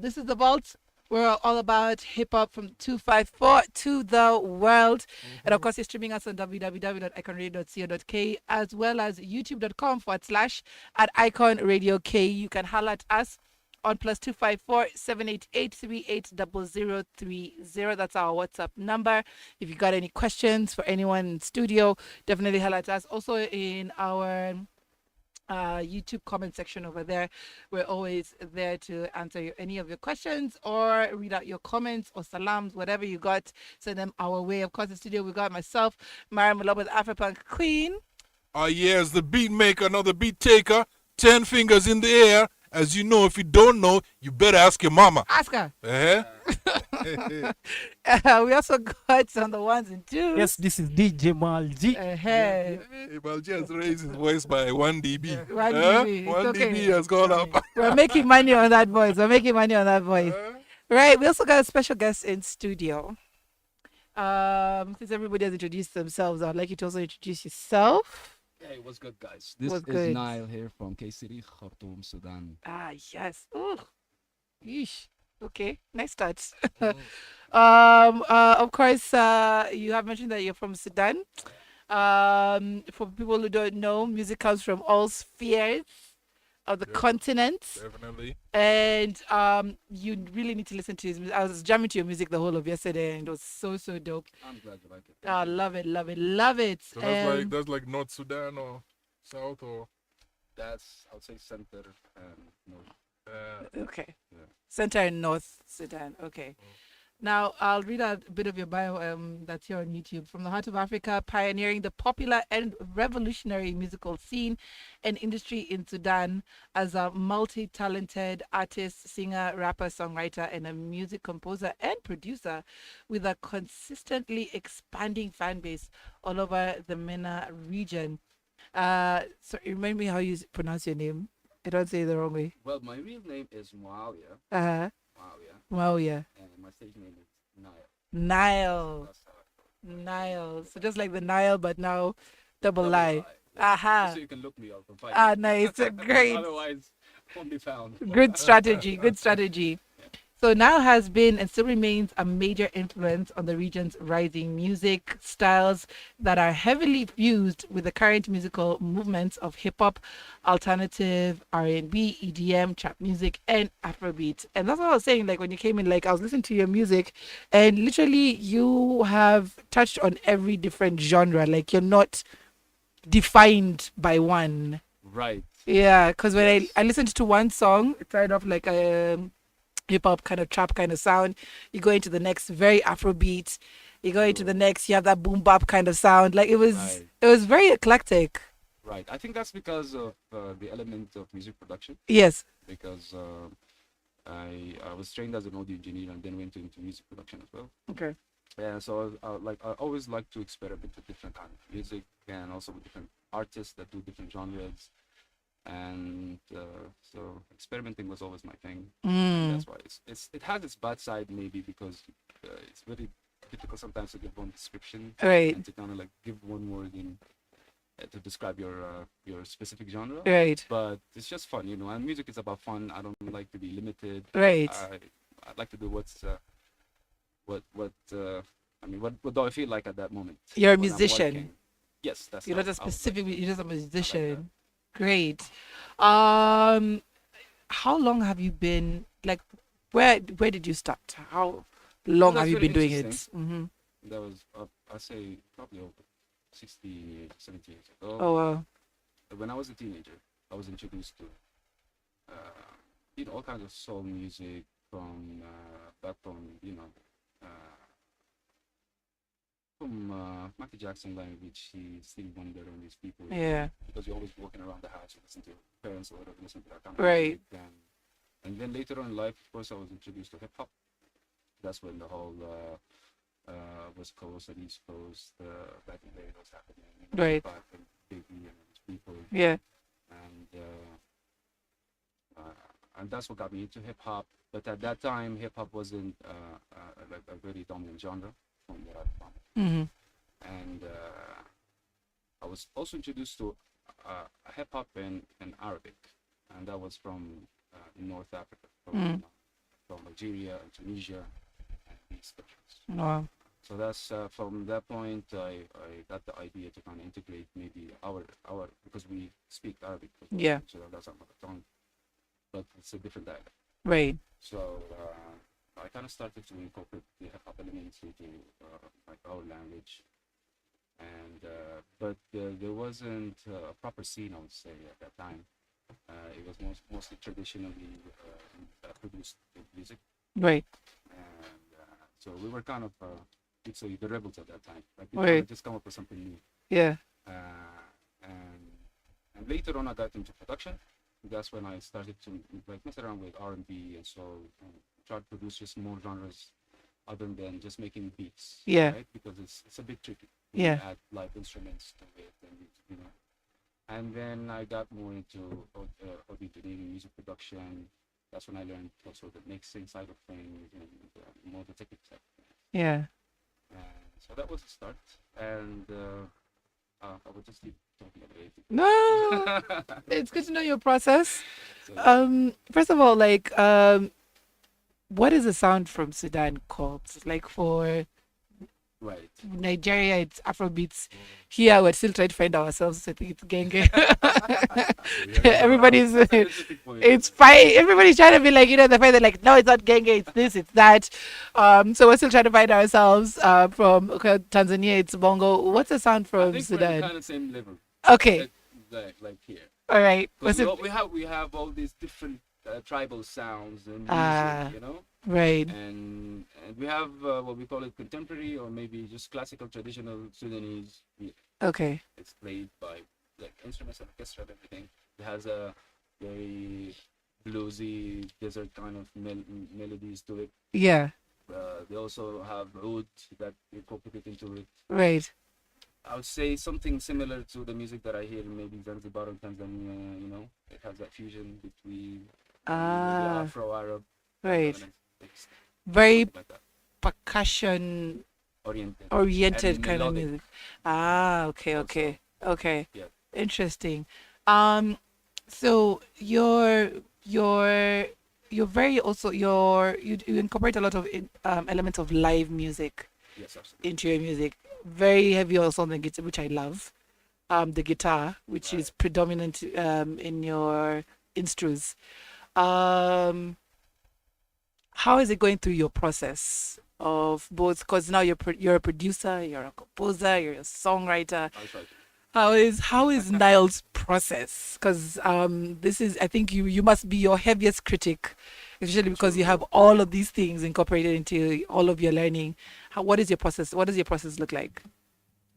This is the Vault. We're all about hip hop from 254 to the world. And of course, you're streaming us on www.iconradio.co.k as well as youtube.com/@iconradioK. You can holler at us on +254 788 380030. That's our WhatsApp number. If you got any questions for anyone in studio, definitely holler at us. Also in our YouTube comment section over there, we're always there to answer any of your questions or read out your comments or salams, whatever you got, send them our way. Of course, in the studio we got myself, Myra, Maloba, the Afropunk Queen. Yes, the beat maker, not the beat taker. 10 fingers in the air. As you know, if you don't know, you better ask your mama. Ask her. We also got on the ones and twos. Yes, this is DJ Malji. Hey, Malji has raised his voice by 1 dB. 1 dB. 1 It's okay. dB has gone up. We're making money on that voice. Right, we also got a special guest in studio. Since everybody has introduced themselves, I'd like you to also introduce yourself. Hey, what's good, guys? This What's is good? Nile here from K-City, Khartoum, Sudan. Ah, yes. Oh, yeesh. Okay, nice start. Of course, you have mentioned that you're from Sudan. For people who don't know, music comes from all spheres of the continent. Definitely. And you really need to listen to his music. I was jamming to your music the whole of yesterday, and it was so dope. I'm glad you like it. I love it. So that's like North Sudan or South or? That's, I would say, center and north. Okay. Yeah. Center and North Sudan. Okay. Now, I'll read out a bit of your bio that's here on YouTube. From the heart of Africa, pioneering the popular and revolutionary musical scene and industry in Sudan as a multi-talented artist, singer, rapper, songwriter, and a music composer and producer with a consistently expanding fan base all over the MENA region. So remind me how you pronounce your name. I don't say it the wrong way. Well, my real name is Muawiyah. Uh-huh. Muawiyah. And my stage name is Nile. Nile. Nile. So just like the Nile, but now double I. Aha. So you can look me up and find Ah, me. nice. Great. Otherwise, won't be found. Good strategy. Good strategy. So Nile has been and still remains a major influence on the region's rising music styles that are heavily fused with the current musical movements of hip hop, alternative, R&B, EDM, trap music, and Afrobeat. And that's what I was saying. Like when you came in, like I was listening to your music, and literally you have touched on every different genre. Like you're not defined by one. Right. Yeah, because when I listened to one song, it started off like a hip hop kind of trap kind of sound. You go into the next very Afrobeat. You go into the next, you have that boom bap kind of sound. Like it was very eclectic. Right. I think that's because of the element of music production. Yes. Because I was trained as an audio engineer and then went into music production as well. Okay. Yeah, so I always like to experiment with different kind of music and also with different artists that do different genres. And so experimenting was always my thing. That's why it has its bad side maybe because it's very difficult sometimes to give one description, right, and to kind of like give one word in to describe your specific genre, right. But it's just fun, you know. And music is about fun. I don't like to be limited. Right. I'd like to do what I mean, what do I feel like at that moment? You're a musician. Yes, that's. You're not a specific. You're just a musician. Great. How long have you been, like, where did you start? How long have you been doing it? Mm-hmm. That was, I say, probably over 60, 70 years ago. Oh, wow. When I was a teenager. I was introduced to all kinds of soul music from back from Michael Jackson language, Stevie Wonder and these people. Yeah. Because you're always walking around the house, you listen to parents or whatever, listen to that kind of Right. music. And then later on in life, of course, I was introduced to hip hop. That's when the whole West Coast and East Coast back in the day was happening. Right. Tupac and Biggie and these people. Yeah. And that's what got me into hip hop. But at that time, hip hop wasn't like a very dominant genre from what I found. And I was also introduced to hip hop in Arabic, and that was from North Africa, from Nigeria and Tunisia and these countries. Wow. So that's from that point I got the idea to kind of integrate maybe our because we speak Arabic. Yeah. So that's our mother tongue, but it's a different dialect. Right. So I kind of started to incorporate the hip hop elements into like our language, and but there wasn't a proper scene, I would say, at that time. It was mostly traditionally produced music. Right. And so we were kind of, you'd say, the rebels at that time. Like, we Right. just come up with something new. Yeah. And later on, I got into production. That's when I started to like mess around with R&B and so try to produce just more genres other than just making beats. Yeah. Right? Because it's a bit tricky. You Yeah. add live instruments to it, and And then I got more into audio engineering, music production. That's when I learned also the mixing side of things and more the technical side of things. Yeah. So that was the start. And I would just keep talking about it. No, it's good to know your process. First of all, like, what is the sound from Sudan called? Like for right. Nigeria, it's Afrobeats. Here, we're still trying to find ourselves. I think it's genge. Everybody's, it's fine. Everybody's trying to be like, they find it like, no, it's not genge, it's this, it's that. So we're still trying to find ourselves. From Tanzania, it's bongo. What's the sound from I think Sudan? we're kind of same level. Okay. Like here. All right. We have all these different tribal sounds and music, Right. And we have what we call it contemporary or maybe just classical traditional Sudanese music. Okay. It's played by like instruments and orchestra and everything. It has a very bluesy desert kind of melodies to it. Yeah. They also have oud that incorporated into it. Right. I would say something similar to the music that I hear in maybe Zanzibar and Tanzania, It has that fusion between the Afro-Arab. Right. It's Very like that. percussion oriented kind of melodic. music. Okay. Yeah. Interesting. So you're very also you incorporate a lot of elements of live music. Yes, absolutely. Into your music. Very heavy also on the guitar, which I love. The guitar, which is predominant in your instrus. How is it going through your process of both? Because now you're a producer, you're a composer, you're a songwriter. How is Niall's process? Because this is, I think you must be your heaviest critic, especially because you have all of these things incorporated into all of your learning. What is your process? What does your process look like?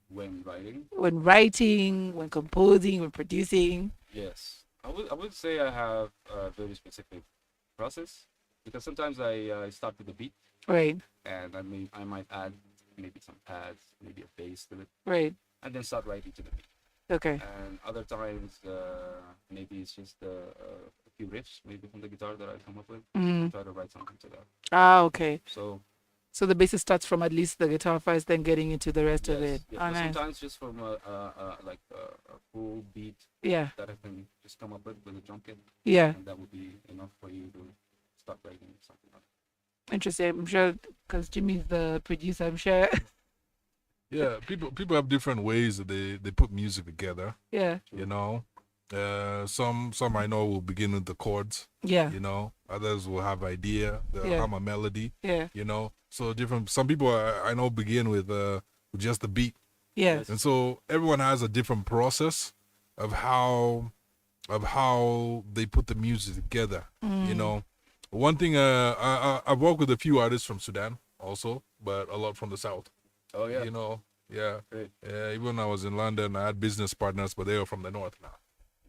When writing? When writing, when composing, when producing? Yes. I would say I have a very specific process because sometimes I start with a beat. Right. And I might add maybe some pads, maybe a bass to it. Right. And then start writing to the beat. Okay. And other times, maybe it's just a few riffs, maybe from the guitar that I come up with. Try to write something to that. Okay. So the basis starts from at least the guitar first, then getting into the rest of it. Yes, Nice. sometimes just from a full beat. Yeah. That I can just come up with a drum kit. Yeah. And that would be enough for you to start writing something like that. Interesting. I'm sure because Jimmy's the producer. I'm sure. Yeah, people have different ways that they put music together. Yeah. Some I know will begin with the chords. Yeah. Others will have idea. They'll hum a melody. Yeah. So different. Some people I know begin with just the beat. Yes. And so everyone has a different process of how of how they put the music together. You Mm. know, one thing I've worked with a few artists from Sudan also, but a lot from the south. Oh yeah. You know, yeah. Great. Yeah, even when I was in London, I had business partners, but they were from the north now.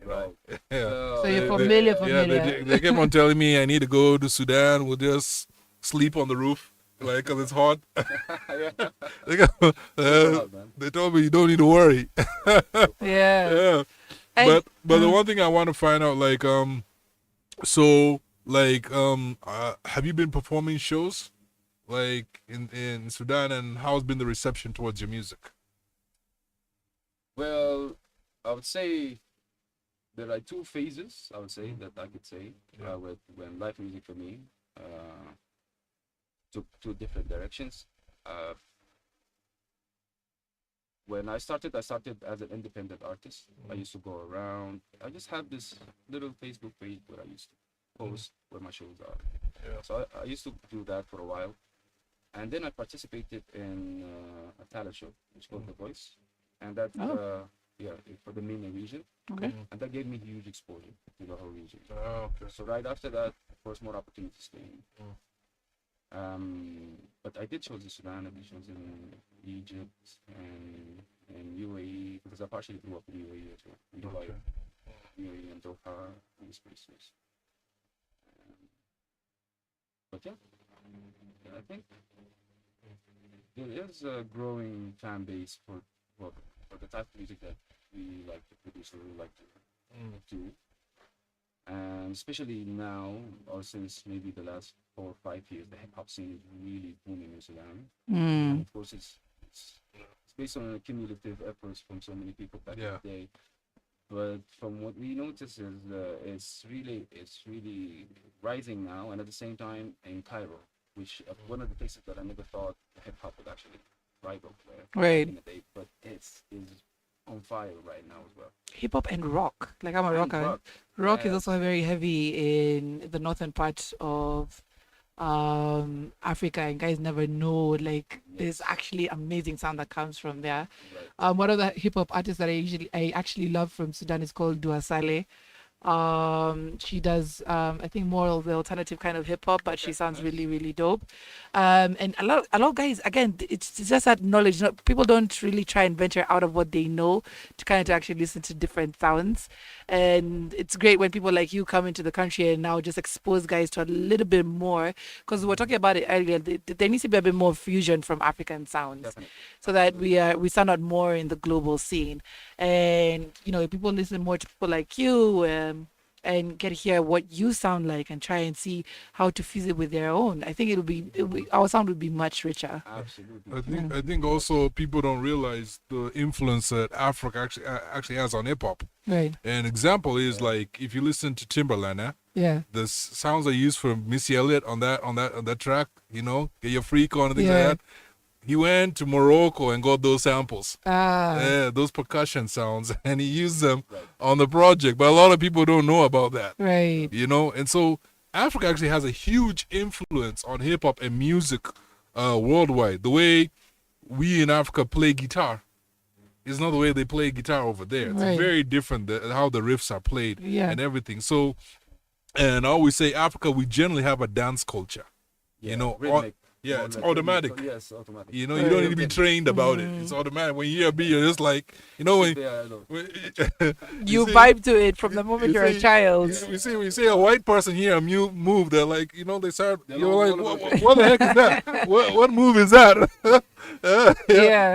You know? Right. Yeah. So you're familiar. Yeah, they kept on telling me I need to go to Sudan. We'll just sleep on the roof, like, because it's hot. They told me you don't need to worry. Yeah. But the one thing I want to find out, like, so, like, have you been performing shows, like, in Sudan, and how's been the reception towards your music? Well, I would say there are two phases. I would say that I could say with when live music for me took two different directions. When I started as an independent artist. I used to go around. I just have this little Facebook page where I used to post where my shows are. Yeah. So I used to do that for a while, and then I participated in a talent show, which called The Voice, and that for the MENA region. Okay. And that gave me huge exposure to the whole region. Oh, okay. So right after that, of course, more opportunities came. But I did shows in Sudan, I did shows in Egypt and UAE, because I partially grew up in UAE as well. In Dubai, UAE and Doha, these places. But yeah, I think there is a growing fan base for the type of music that we like to produce or we like to do. And especially now, or since maybe the last 4 or 5 years, the hip hop scene is really booming in Sudan. And of course, it's based on cumulative efforts from so many people back in the day. But from what we notice is it's really rising now, and at the same time in Cairo, which one of the places that I never thought hip hop would actually thrive over there. Right. In the day, but it's on fire right now as well. Hip hop and rock. Like, I'm a rocker. Rock is also very heavy in the northern part of Africa, and guys never know, like, there's actually amazing sound that comes from there. One of the hip hop artists that I actually love from Sudan is called Dua Saleh. She does I think more of the alternative kind of hip hop, but she sounds really, really dope. And a lot of guys, again, it's just that knowledge. People don't really try and venture out of what they know to kind of actually listen to different sounds. And it's great when people like you come into the country and now just expose guys to a little bit more, because we were talking about it earlier. There needs to be a bit more fusion from African sounds. Definitely. So that we stand out more in the global scene. And people listen more to people like you, and get to hear what you sound like and try and see how to fuse it with their own. I think our sound would be much richer. Absolutely. I think also people don't realize the influence that Africa actually has on hip hop. Right. An example is like if you listen to Timberland, the sounds I used from Missy Elliott on that track, Get Your Freak On and things like that. He went to Morocco and got those samples. Those percussion sounds, and he used them on the project. But a lot of people don't know about that. Right. And so Africa actually has a huge influence on hip hop and music worldwide. The way we in Africa play guitar is not the way they play guitar over there. It's very different how the riffs are played and everything. So, and I always say Africa, we generally have a dance culture. Rhythmic. It's automatic. Yes, automatic. You don't need to be trained about it. It's automatic. When you hear a beat, you're just like, when you vibe to it from the moment you're a child. We see a white person hear a move, they're like, they start, you're like, what the heck is that? What move is that?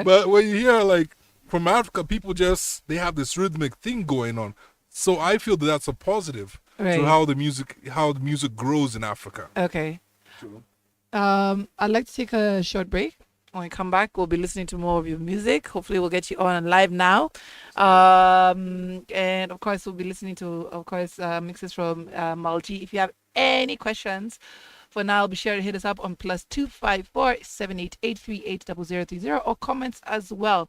But when you hear, like, from Africa, people they have this rhythmic thing going on. So I feel that's a positive to how the music grows in Africa. Okay. True. I'd like to take a short break. When we come back, we'll be listening to more of your music. Hopefully, we'll get you on live now. And of course, we'll be listening to, mixes from Malji. If you have any questions for now, be sure to hit us up on +254 788 380030 or comments as well.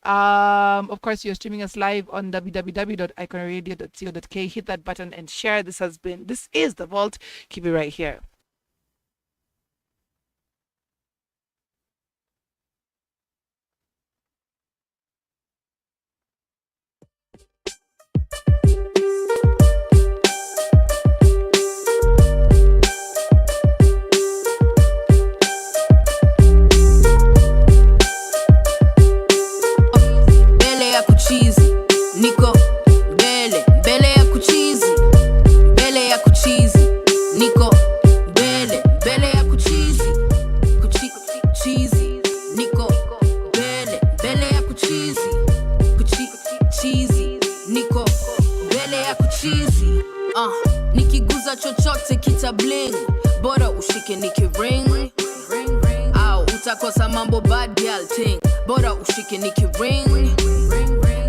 Of course, you're streaming us live on www.iconradio.co.k. Hit that button and share. This is The Vault. Keep it right here. ya kuchizi. Nikiguza chochote kita bling, bora ushike nikiring. Au utakosa mambo bad girl thing, bora ushike nikiring.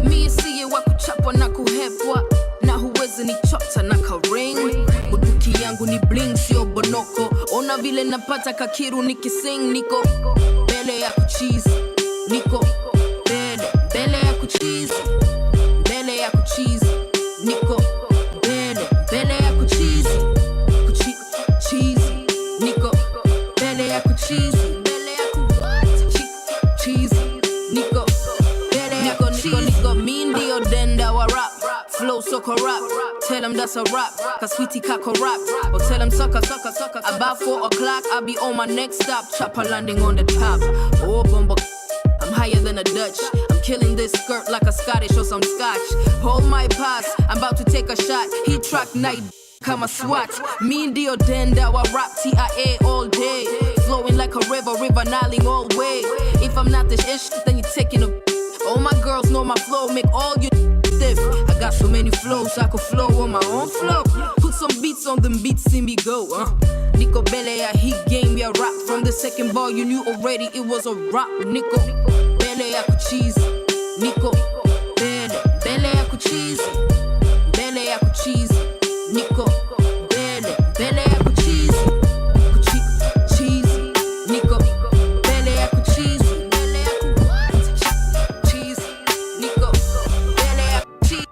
Mi siye wa kuchapwa na kuhepwa, na huwezi nichota na karing. Buduki yangu ni bling sio bonoko, ona vile napata kakiru nikising. Niko mbele ya kuchizi, niko mbele ya kuchizi, mbele ya kuchizi, niko mbele ya kuchizi, cheese, niko mbele ya kuchizi, mbele ya cheese, niko mbele ya niko mi ndio denda wa rap, flow so corrupt. Tell him that's a rap, cause sweetie kako rap. Or tell him sucker. About 4 o'clock, I'll be on my next stop. Chopper landing on the top. Oh, bumbo, I'm higher than a Dutch. I'm killing this skirt like a Scottish or some Scotch. Hold my pass, I'm about to take a shot. He track night, kama SWAT. Me ndio denda wa rap, TIA all day. Flowing like a river Niling all way. If I'm not this ish, then you're taking a... All my girls know my flow, make all you stiff. I got so many flows, I could flow on my own flow. Put some beats on them beats, see me go. Nico Bele, he game ya rap. From the second ball, you knew already it was a rap. Nico Bele, I could cheese. Nico Bele, I could cheese. Bele, I could cheese. Nico Bele, I could cheese. Cheese, Nico Bele, I could cheese. Bele, I could what? Cheese, Nico Bele, I could cheese.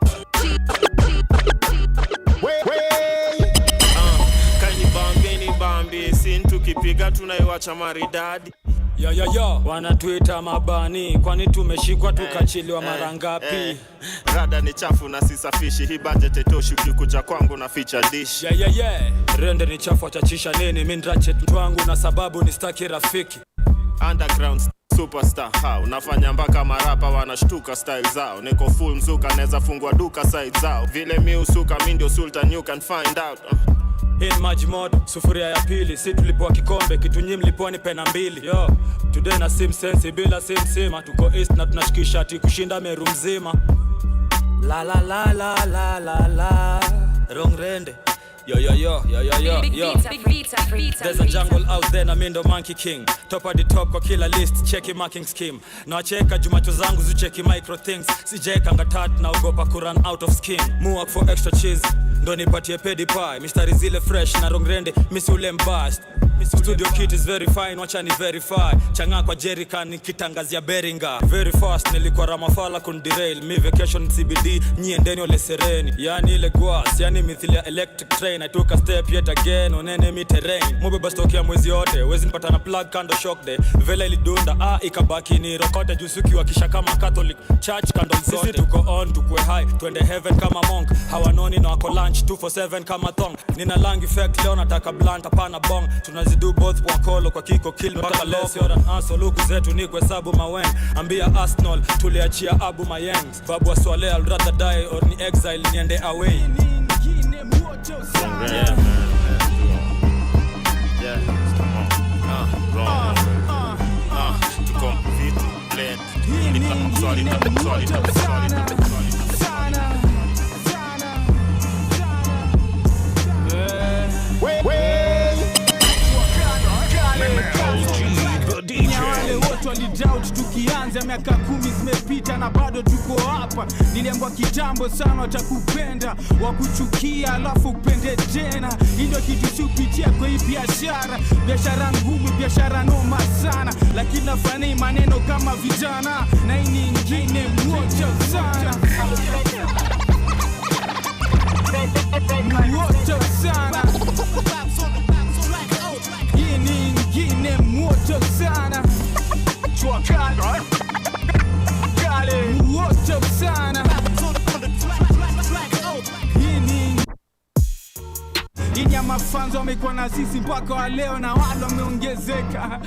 Bambi sin tukipiga tunaiwacha maridadi. Yo wanatuita mabani, kwani tumeshikwa tukachiliwa mara ngapi? Rada ni chafu na sisafishi, hii budget itoshi ukikuja kwangu na feature dish. Rende ni chafu achachisha nini, mimi ndrache twangu na sababu ni staki rafiki. Underground superstar how nafanya mpaka marapa wanashtuka style zao. Niko full mzuka neza fungua duka side zao. Vile mi usuka mi ndio sultan you can find out. In maji moto, sufuria ya pili. Si tulipoa kikombe, kitu nyinyi mlipoa ni pena mbili. Yo, today na sim sense bila sim sima. Tuko east na tunashikisha ati kushinda Meru mzima. La la la la la la la Rongrende. Yo There's a jungle out there na mindo monkey king. Top of the top kwa kila list, cheki marking scheme. Na cheka jumacho zangu zucheki micro things. Sijeka ngatat na ugopa kuran out of skin. Muak for extra cheese, ndo nipatie pedi pie. Mistari zile fresh na Rongrende, misi ule mbast. Studio kit is very fine, wacha ni verify. Changa kwa jerrycan nikitangazia Beringa. Very fast nilikuwa Ramafala kundirail. Mi vacation CBD, nyendeni ole sereni. Yani ile guas, yani mithilia electric train. I took a step yet again on enemy terrain. Mubeba stock ya mwezi yote, wezi nipata na plug kando shock day. Vela ilidunda, ikabaki ni rokote jusuki wakisha kama Catholic Church candle zote. Sisi tuko on, tukwe high, twende heaven kama monk. Hawanoni na wako lunch, 247 kama thong. Nina lang effect, leo nataka blunt, hapana bong. Tunazidu both kwa kolo, kwa kiko kill mpaka less. You're an answer, luku zetu ni kwa sabu mawen. Ambia Arsenal, tuliachia Abu Mayengs. Babu wa Swale, I'll rather die or ni exile, niende away. Yeah, wrong. To come fit blend. Sorry. Wale wote walidoubt tukianza, miaka 10 zimepita na bado tuko hapa. Niliambiwa kitambo sana watakupenda, wakuchukia alafu upende tena. Ndio kitu sipitia kwa hii biashara ngumu, biashara noma sana, lakini nafanya maneno kama vijana na hii nyingine moja sana. Moja sana. Hii nyingine moja sana. Chua kale moja sana. Inyama fans wamekuwa na sisi mpaka wa leo, na wale wameongezeka.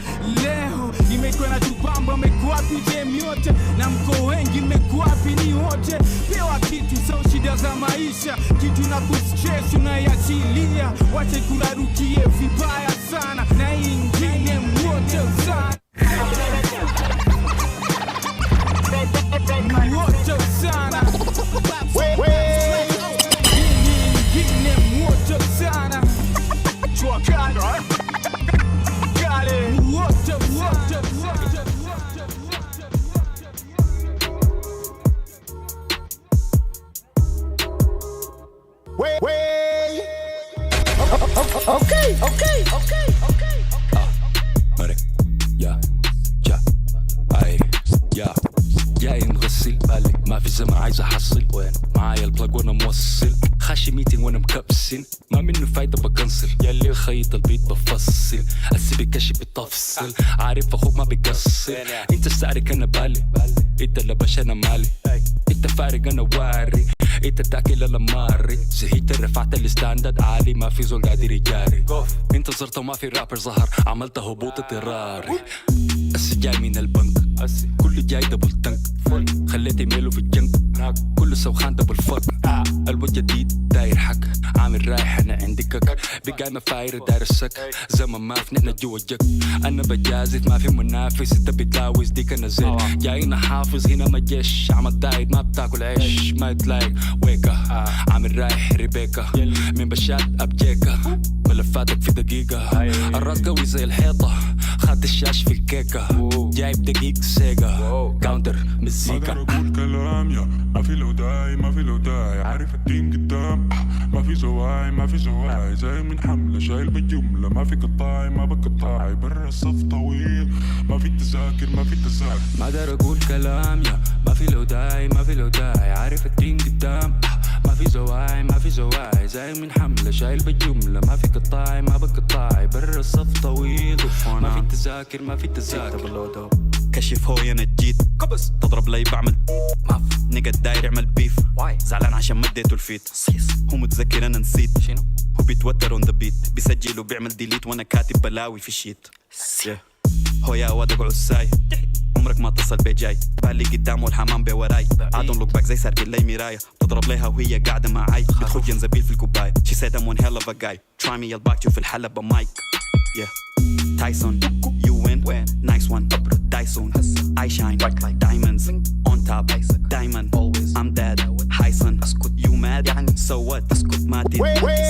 Leo imekuwa na tubamba, wamekuwa wapi game yote, na mko wengi mmekuwa wapi ni wote. Pewa kitu sawa shida za maisha, kitu na kustress unayachilia, wacha kurarukie vibaya sana, na ingine moja sana. Moja sana. مرك يا اي جاي نغسل بالي ما في زمان عايز احصل وين معايا البلاج وانا موصل خاشي ميتنج وانا مكبسل ما منه فايده بكنسل يلي خيط البيت بفصل اسيبك كشي بتفصل عارف اخوك ما بيقصر انت سارك انا بالي انت لبش انا مالي انت فارق انا واري انت تاكل انا ماري زهيت رفعت الستاندرد عالي ما في زول قادر يجاري انت صرت وما في رابر ظهر عملت هبوط اضطراري اسي جاي من البنك كل جاي دبل تنك خليت ايميله في الجنك كله سوخان دبل فك الوجه جديد داير حك عامل رايح انا عندي كك بقاي مفاير داير السك زمن ما في نحن جوا الجك انا بجازف ما في منافس انت بتلاوز ديك انا زين جاينا حافظ هنا ما جيش عمل دايت ما بتاكل عيش ما يتلايق ويكا عامل رايح ريبيكا من بشات ابجيكا ملفاتك في دقيقة الراس قوي زي الحيطة خدت الشاش في الكيكة جايب دقيق سيجا كاونتر مزيكا ما اقدر اقول كلام يا ما في لو داي عارف الدين قدام ما في زواي زي من حملة شايل بالجملة ما في قطاعي ما بقطاعي برا الصف طويل ما في تذاكر ما اقدر اقول كلام يا ما في لو داي عارف الدين قدام ما في زواي زي من حملة شايل بالجملة ما في قطاعي ما بقطاعي برا الصف طويل ما في تذاكر كشف هوي انا جيت قبس تضرب لي بعمل ماف نقد داير اعمل بيف زعلان عشان مديته الفيت هو متذكر انا نسيت هو بيتوتر اون ذا بيت بيسجل وبيعمل ديليت وانا كاتب بلاوي في الشيت هو يا واد اقعد ساي عمرك ما اتصل بي جاي بالي قدام والحمام بوراي عادون لوك باك زي صار لي مرايه تضرب ليها وهي قاعده معاي بتخد جنزبيل في الكوبايه she said I'm one hell of a guy try me يلباك شوف الحلبة مايك Tyson you win nice one Dyson I shine like diamonds on top diamond always I'm dead Hyson you mad so what ما did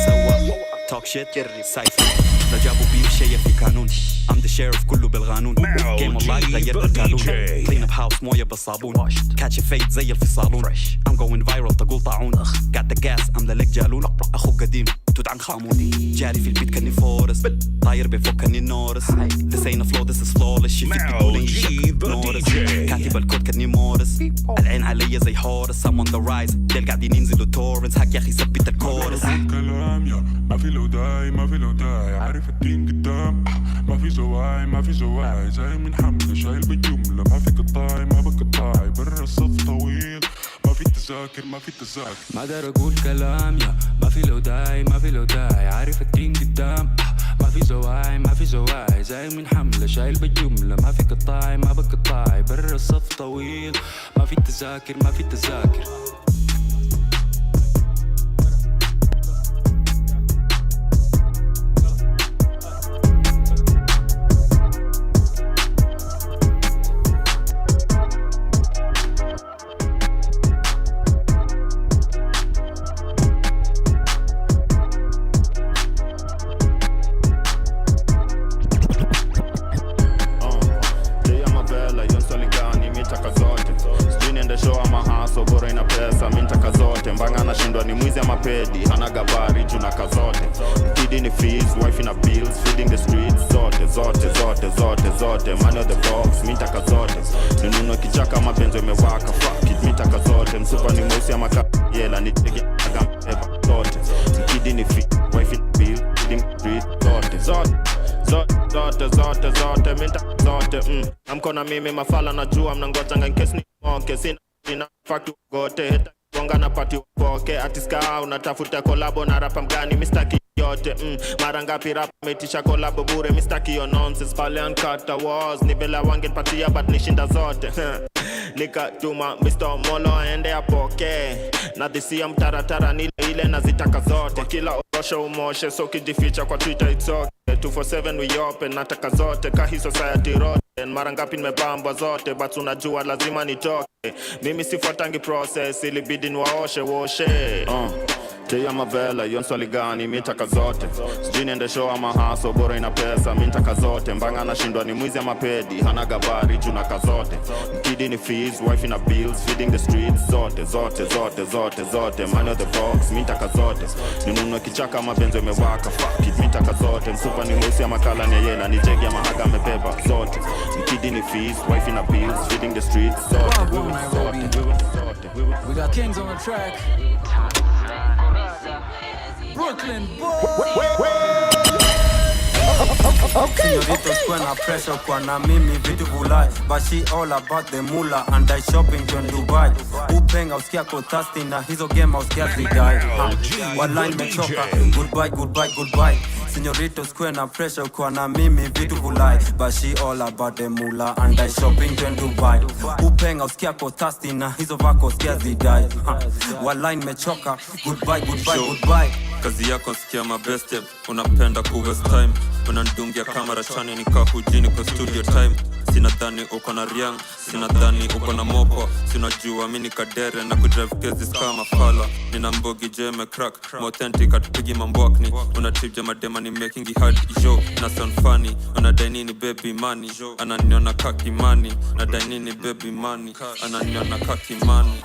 so what talk shit سايفن لا جابوا بيف شيء في قانون I'm the sheriff كله بالقانون game of life غيرت القانون clean up house مويه بالصابون catch a fade زي الفصالون I'm going viral تقول طاعون got the gas I'm the leg جالون اخوك قديم توت عنخ آمون جاري في البيت كني فورس طاير بفوق كني نورس this ain't a flow this is flawless shit فيك بيقولين يشك نورس كاتب الكود كني مورس العين علي زي هورس I'm on the rise ديل قاعدين ينزلوا تورنس هاك يا اخي ثبت الكورس كلام يا ما في لو داي عارف الدين قدام ما في زواي زي من حملة شايل بالجملة ما في قطاعي ما بقطاعي برا الصف طويل ما في تذاكر ما اقدر اقول كلام يا ما في لو داي عارف الدين قدام ما في زواي زي من حملة شايل بالجملة ما في قطاعي ما بقطاعي برا الصف طويل ما في تذاكر Pedi, hana gabari, junaka zote Kidi ni fees, wife ina bills Feeding the streets, zote Money on the box, mintaka zote Nununo kichaka mapenzo imewaka Fuck it, mintaka zote Msupa ni mweusi ama yela Nitege agamba zote Kidi ni fees, wife ina bills Feeding the streets, zote Mintaka zote Amkona mimi mafala najua Mnangotanga nkesi ni monke Sina faktu gote Heta Gonga na pati upoke Atiska unatafuta kolabo na rapa mgani Mistaki yote Mara ngapi rapa metisha kolabo bure Mistaki yo nonsense Pale unkata walls Nibela wangen patia but nishinda zote Nika tuma Mr. Molo aende apoke Na dhisia mtaratara nile ile nazitaka zote Kila orosho umoshe So kijificha kwa Twitter it's okay 247 we open nataka zote Kahi society road Mara ngapi nimebambwa zote But unajua lazima nitoke Mimi sifuatangi process Ilibidi niwaoshe Jay ama vela, yon swali gani, mitaka zote. Sijui niende show ama haso, bora ina pesa, mitaka zote. Mbanga anashindwa ni mwizi ama pedi, hana gabari, juna kazote. Mkidi ni fees, wife ina bills, feeding the streets, zote. Man of the box, mitaka zote. Ninunue kichaka ama benzo imewaka, fuck it, mitaka zote. Msupa ni mwisi ama kala ni yena, ni jegi ama haga amebeba, zote. Mkidi ni fees, wife ina bills, feeding the streets, zote. We got kings on the track. Brooklyn Señoritos kuna pressure kwa na mimi vitu vulai. But she all about the mula and I shopping to Dubai. Upenga usikia ko thirsty na hizo game usikia zidai. Wallahi nimechoka. Goodbye. Señoritos kuna pressure kwa na mimi vitu vulai. But she all about the mula and I shopping to Dubai. Upenga usikia ko thirsty na hizo vako usikia zidai. Wallahi nimechoka. Goodbye. Kazi yako sikia mabeste, unapenda kuwaste time. Unandungia kamera chani nika hujini kwa studio time. Sinadhani uko na riang, sinadhani uko na mopo. Sinajua mini kadere na kudrive cases kama fala. Nina mbogi jeme crack, authentic atupigi mambwakni. Unatibja madema ni making it hard show. Na sound funny, unadai nini baby money. Ananiona kaki money, nadai nini baby money. Ananiona kaki money.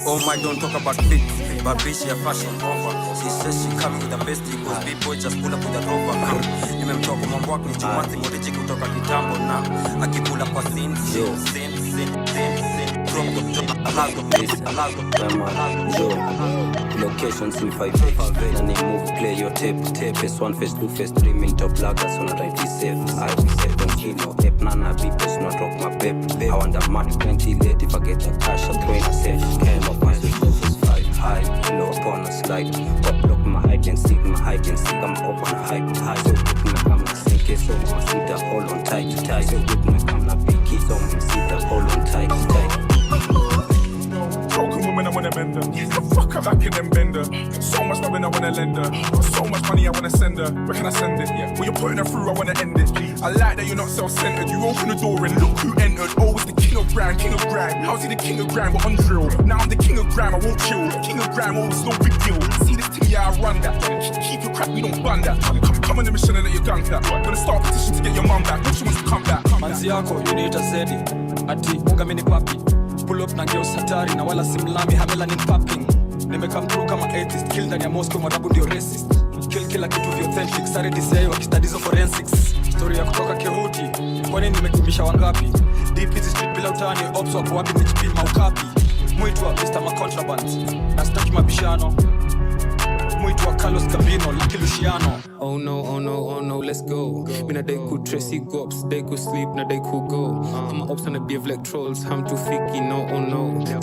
Oh my, don't talk about fit, but bitch, your fashion over. She says she coming with the best because B-boy just pull up with a rover. Nimemtoka mwambwak ni chumanzi morichi kutoka kitambo na akipula kwa sin. Locations in 5 and they move, play your tape. Phase 1, phase 2, phase 3, mint top laggers on a right be safe. I be safe, don't kino, hep nana be post, not rock my pep. I want that money, 20 late, if I get the cash, I'll throw in a safe. Came up my switch, phase 5, high, low upon a slide. Pop block my hide and seek, I'm up on a hype, high. So good, my camera sink it, so my seat a hold on tight. So good, my camera picky, so my seat a hold on tight. Broken woman, I wanna bend her. Fuck her back in them bender. So much money, I wanna lend her. Got so much money, I wanna send her. Where can I send it? Yeah. When you're putting her through, I wanna end it. I like that you're not self-centered. You open the door and look who entered. Always the king of grind. How's he the king of grind? We're on drill. Now I'm the king of grind, I won't chill. King of grind, always no big deal. See this thing, yeah, I run that. Keep your crap, we don't bun that. Come on the mission and let your gun that. Gonna start a petition to get your mum back. When she wants to come back. Manzi yako, you need a zedi. Ati, unga mini papi. Pull up na geos hatari na wala simlami hamela ni papping. Nimekam through kama atheist, kill ndani ya Moscow marabu ndio racist. Kill kila kitu vya authentic, sare DCI wakistudies of forensics. Story ya kutoka Kehuti, kwani nimekimbisha wangapi? Deep is street bila utani, ops wapo wapi nichipin maukapi. Muitwa Mr. Macontraband, na staki mabishano. Muitwa Carlos Gambino, Lucky Luciano. Oh no, let's go. Mina they could Tracy Gops, they could sleep, na they could go. I'm a ops on a behave like trolls, I'm too ficky, no.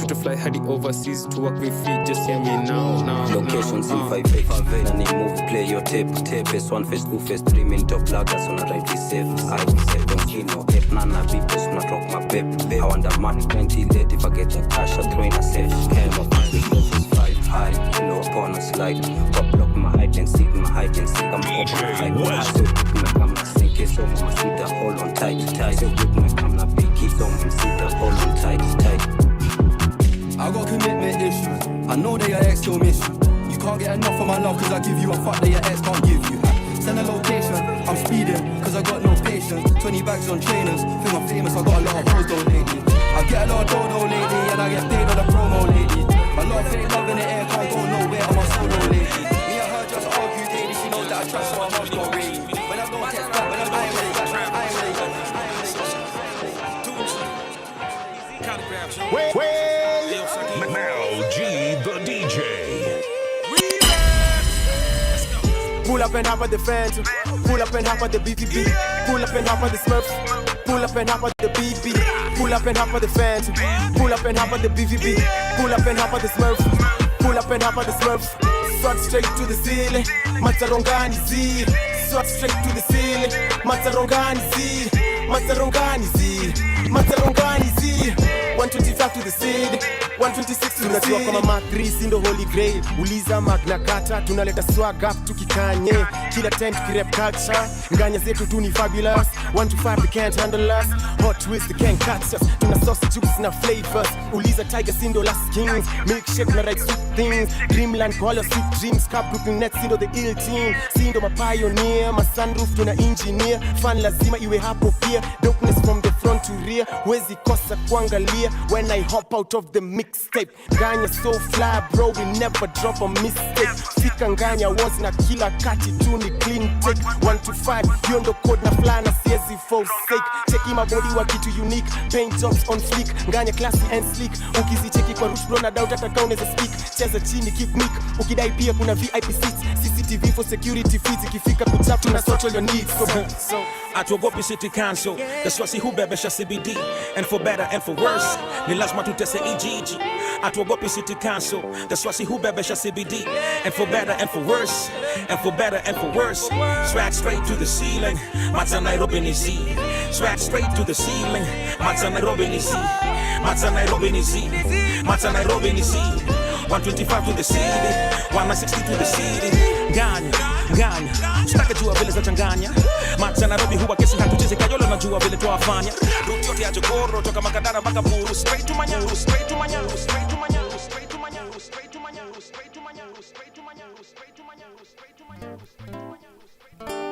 To fly had it overseas, to work with feet, just hear me now. Locations in 5 and they move, play your tape. Phase 1, phase 2, phase 3, mint top laggers on a right be safe. I be safe, don't kino, hep nana be post, not rock my pep. I want that money, 20 late, if I get the cash, I'll throw in a safe. Came up my switch, phase 5, high, low upon a slide. Pop block my hide and seek, I'm up on a hype. So good, my camera sink it, so my seat a hold on tight. So good, my camera picky, so my seat a hold on tight. I got commitment issues, I know that your ex still miss you. You can't get enough of my love cause I give you a fuck that your ex can't give you. Send a location, I'm speeding cause I got no patience. 20 bags on trainers, think I'm famous, I got a lot of hoes though lately. I get a lot of dodo lately and I get paid on the promo lately. A lot of fake love in the air, can't go nowhere, I'm on solo lately. Me and her just argue daily, she knows that I trust her, I'm not going really. When I don't text back, when I ain't really got Now G the DJ. Pull up and hop at the Phantom. Pull up and hop at the BTB. Pull up and hop at the Smurf. Pull up and hop at the BB. Pull up and hop at the Phantom. Pull up and hop at the BVB. Pull up and hop at the Smurf. Pull up and hop at the Smurf. Swat straight to the ceiling. Matarongani Z. Swat straight to the ceiling. Matarongani Z. Matarongani Z. Matalongani Z 125 to the seed 126 to the seed. Kama Mark 3 sindo holy grail. Uliza Magna Carta tunaleta swag up tukikanye. Kila time tukirep culture. Nganya zetu tu ni fabulous. 125 they can't handle us. Hot twist they can't catch us. Tuna sauce juice na flavors. Uliza Tiger sindo last kings. Milkshake na right sweet things. Dreamland call your sweet dreams. Cup looking net sindo the ill team. Sindo ma pioneer. Ma sunroof tuna engineer. Fan lazima iwe hapo pia. Dopeness from the front to rear. Wezi kosa kuangalia. When I hop out of the mixtape. Nganya so fly bro, we never drop a mistake. Fika Nganya was na kila kati tu ni clean take. 125 hiyo ndo code na fly na siezi forsake. Cheki my body wa kitu unique. Paint jobs on fleek. Nganya classy and sleek. Ukizicheki kwa rush bro na doubt hata kama unaweza speak. Cheza chini keep mic. Ukidai pia kuna VIP seats. CCTV for security feeds. Ikifika kuchap tuna sort all your needs. So atuogopi city council. That's why si hubebesha CBD. And for better and for worse ni lazima tutese EGG. Atuogopi city council. That's why si hubebesha CBD. And for better and for worse. And for better and for worse. Swag straight to the ceiling. Mata Nairobi ni Z. Swag straight to the ceiling. Mata Nairobi ni Z. Mata Nairobi ni Z. Mata Nairobi ni Z. 125 to the city. 160 to the city. Nganya Sitaka jua vile za changanya. Mata Nairobi huwa kesi hatucheze kayolo na jua vile tuwafanya. Route yote ya Jogoro toka Makadara mpaka Buru. Straight to Manyaru, straight to Manyaru, straight to Manyaru, straight to Manyaru, straight to Manyaru, straight to Manyaru, straight to Manyaru, straight to Manyaru, straight to Manyaru, straight to Manyaru.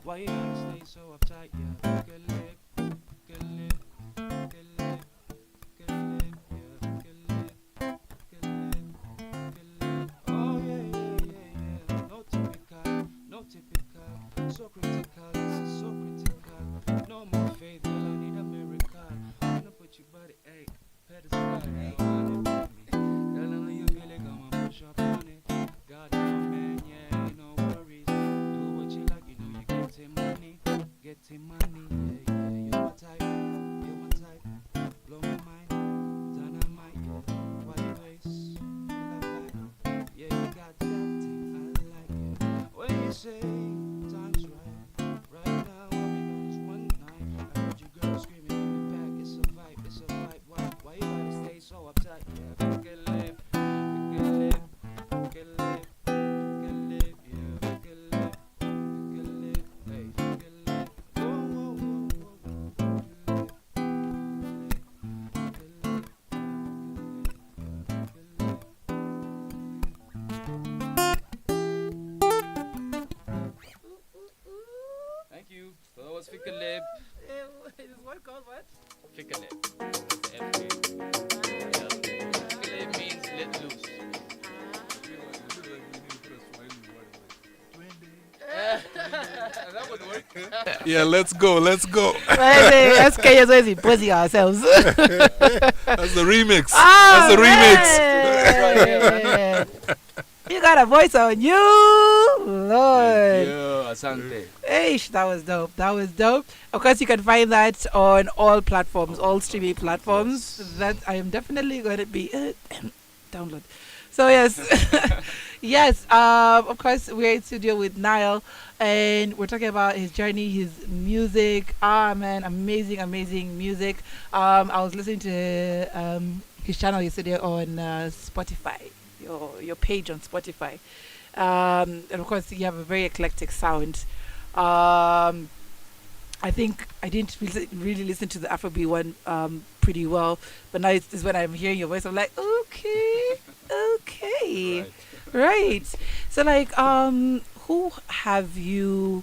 Why you gotta stay so uptight? Yeah, good live, good live, good live, good live, yeah, good live, good live, good live. Oh yeah, yeah, yeah, yeah. No typical, no typical. So critical, this is so critical. No more faith, girl, I need a miracle. Wanna put your body, hey, pedestal, hey, on it, baby. Girl, I know you feel it, come on, push up on it. God, man, yeah, ain't no worries. Do what you like, you know you getting money, yeah, yeah. You're my type, blow my mind, dynamite, yeah. Why you waste? You like that? Yeah, you got that thing, I like it. When you say time's right now, all we got is one night. I heard you girls screaming in the back, it's a vibe. Why you gotta stay so uptight? Yeah, we can live, we can live, we can live, we can live, yeah, we can live, we can live, hey, we can live. Thank you. So that was Fika Lib. Is what called what? Fika Lib. Fika Lib means let loose. That would work. Yeah, let's go. That's Kenya's ways imposing ourselves. That's the remix. That's the remix. You got a voice on you, Lord. Yeah, asante. Eish, that was dope. Of course, you can find that on all platforms, all streaming platforms. That I am definitely going to be download. So yes, yes. Of course, we're in studio with Niall, and we're talking about his journey, his music. Ah, man, amazing, amazing music. I was listening to his channel yesterday on Spotify, your page on Spotify. And of course, you have a very eclectic sound. I think I didn't really listen to the Afrobeat one pretty well, but now it's when I'm hearing your voice, I'm like, okay, okay, right. So like, who have you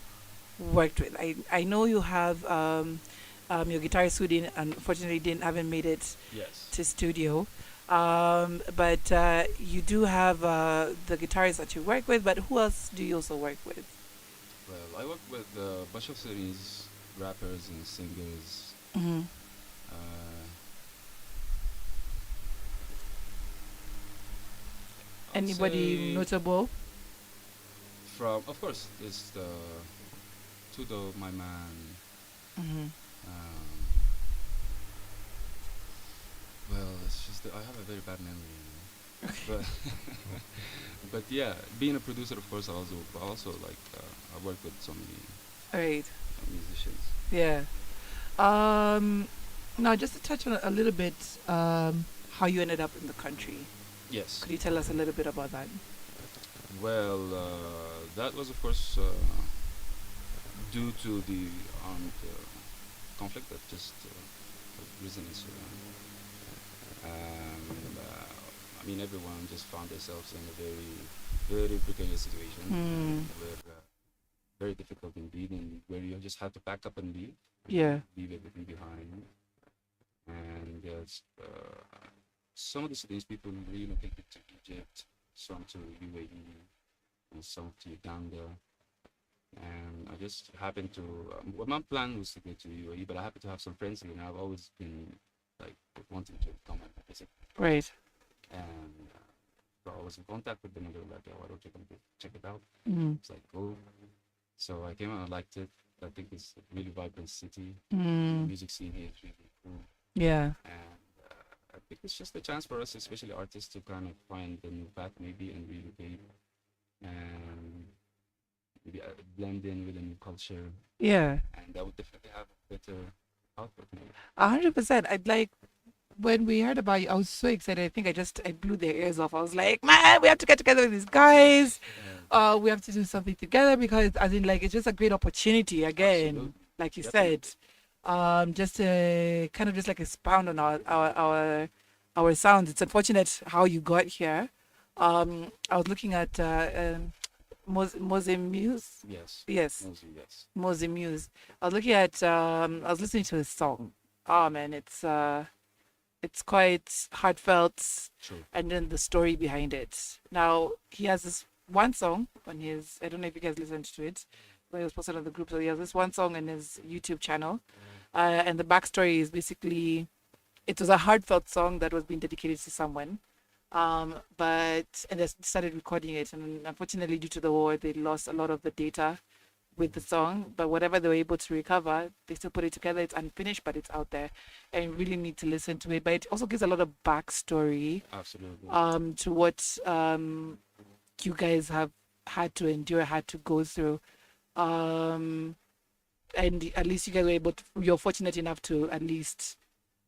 worked with? I know you have your guitarist who didn't, unfortunately haven't made it to studio. But you do have the guitarists that you work with, but who else do you also work with? Well, I work with a bunch of series rappers and singers. Mm-hmm. Anybody notable? From, of course, it's the Tudo, my man. Mm-hmm. Well, it's just that I have a very bad memory, but but yeah, being a producer, of course, I also like I work with so many musicians. Yeah. Now, just to touch on a little bit, how you ended up in the country. Yes. Could you tell us a little bit about that? Well, that was, of course, due to the armed conflict that just risen in Sudan. I mean, everyone just found themselves in a very, very precarious situation, where very difficult indeed, and where you just had to pack up and leave. Yeah. Leave everything behind. And some of these people relocated to Egypt, some to UAE, and some to Uganda. And I just happened to, well, my plan was to go to UAE, but I happened to have some friends here, and I've always been like wanting to come and visit. Right. And so I was in contact with them, and they were like, "Oh, why don't you come check it out?" It's like, "Oh." So I came out and I liked it. I think it's a really vibrant city. The music scene here is really cool. Yeah. And I think it's just a chance for us, especially artists, to kind of find a new path maybe and relocate and maybe blend in with a new culture. Yeah. And that would definitely have a better output. 100%. I'd like, when we heard about you, I was so excited. I think I blew their ears off. I was like, man, we have to get together with these guys. We have to do something together, because as in, like, it's just a great opportunity again. Absolutely. Like you said, just to kind of just like expound on our sounds. It's unfortunate how you got here. I was looking at Mose Muse. Yes. Yes. Mose, yes. Mose Muse. I was looking at I was listening to his song. Oh man, it's quite heartfelt. True. And then the story behind it. Now he has this one song on his, I don't know if you guys listened to it, but it was posted on the group. So he has this one song on his YouTube channel. And the backstory is basically, it was a heartfelt song that was being dedicated to someone. And they started recording it, and unfortunately due to the war they lost a lot of the data with the song, but whatever they were able to recover, they still put it together. It's unfinished, but it's out there, and you really need to listen to it. But it also gives a lot of backstory. Absolutely. To what you guys have had to endure, had to go through, and at least you guys were able to, you're fortunate enough to at least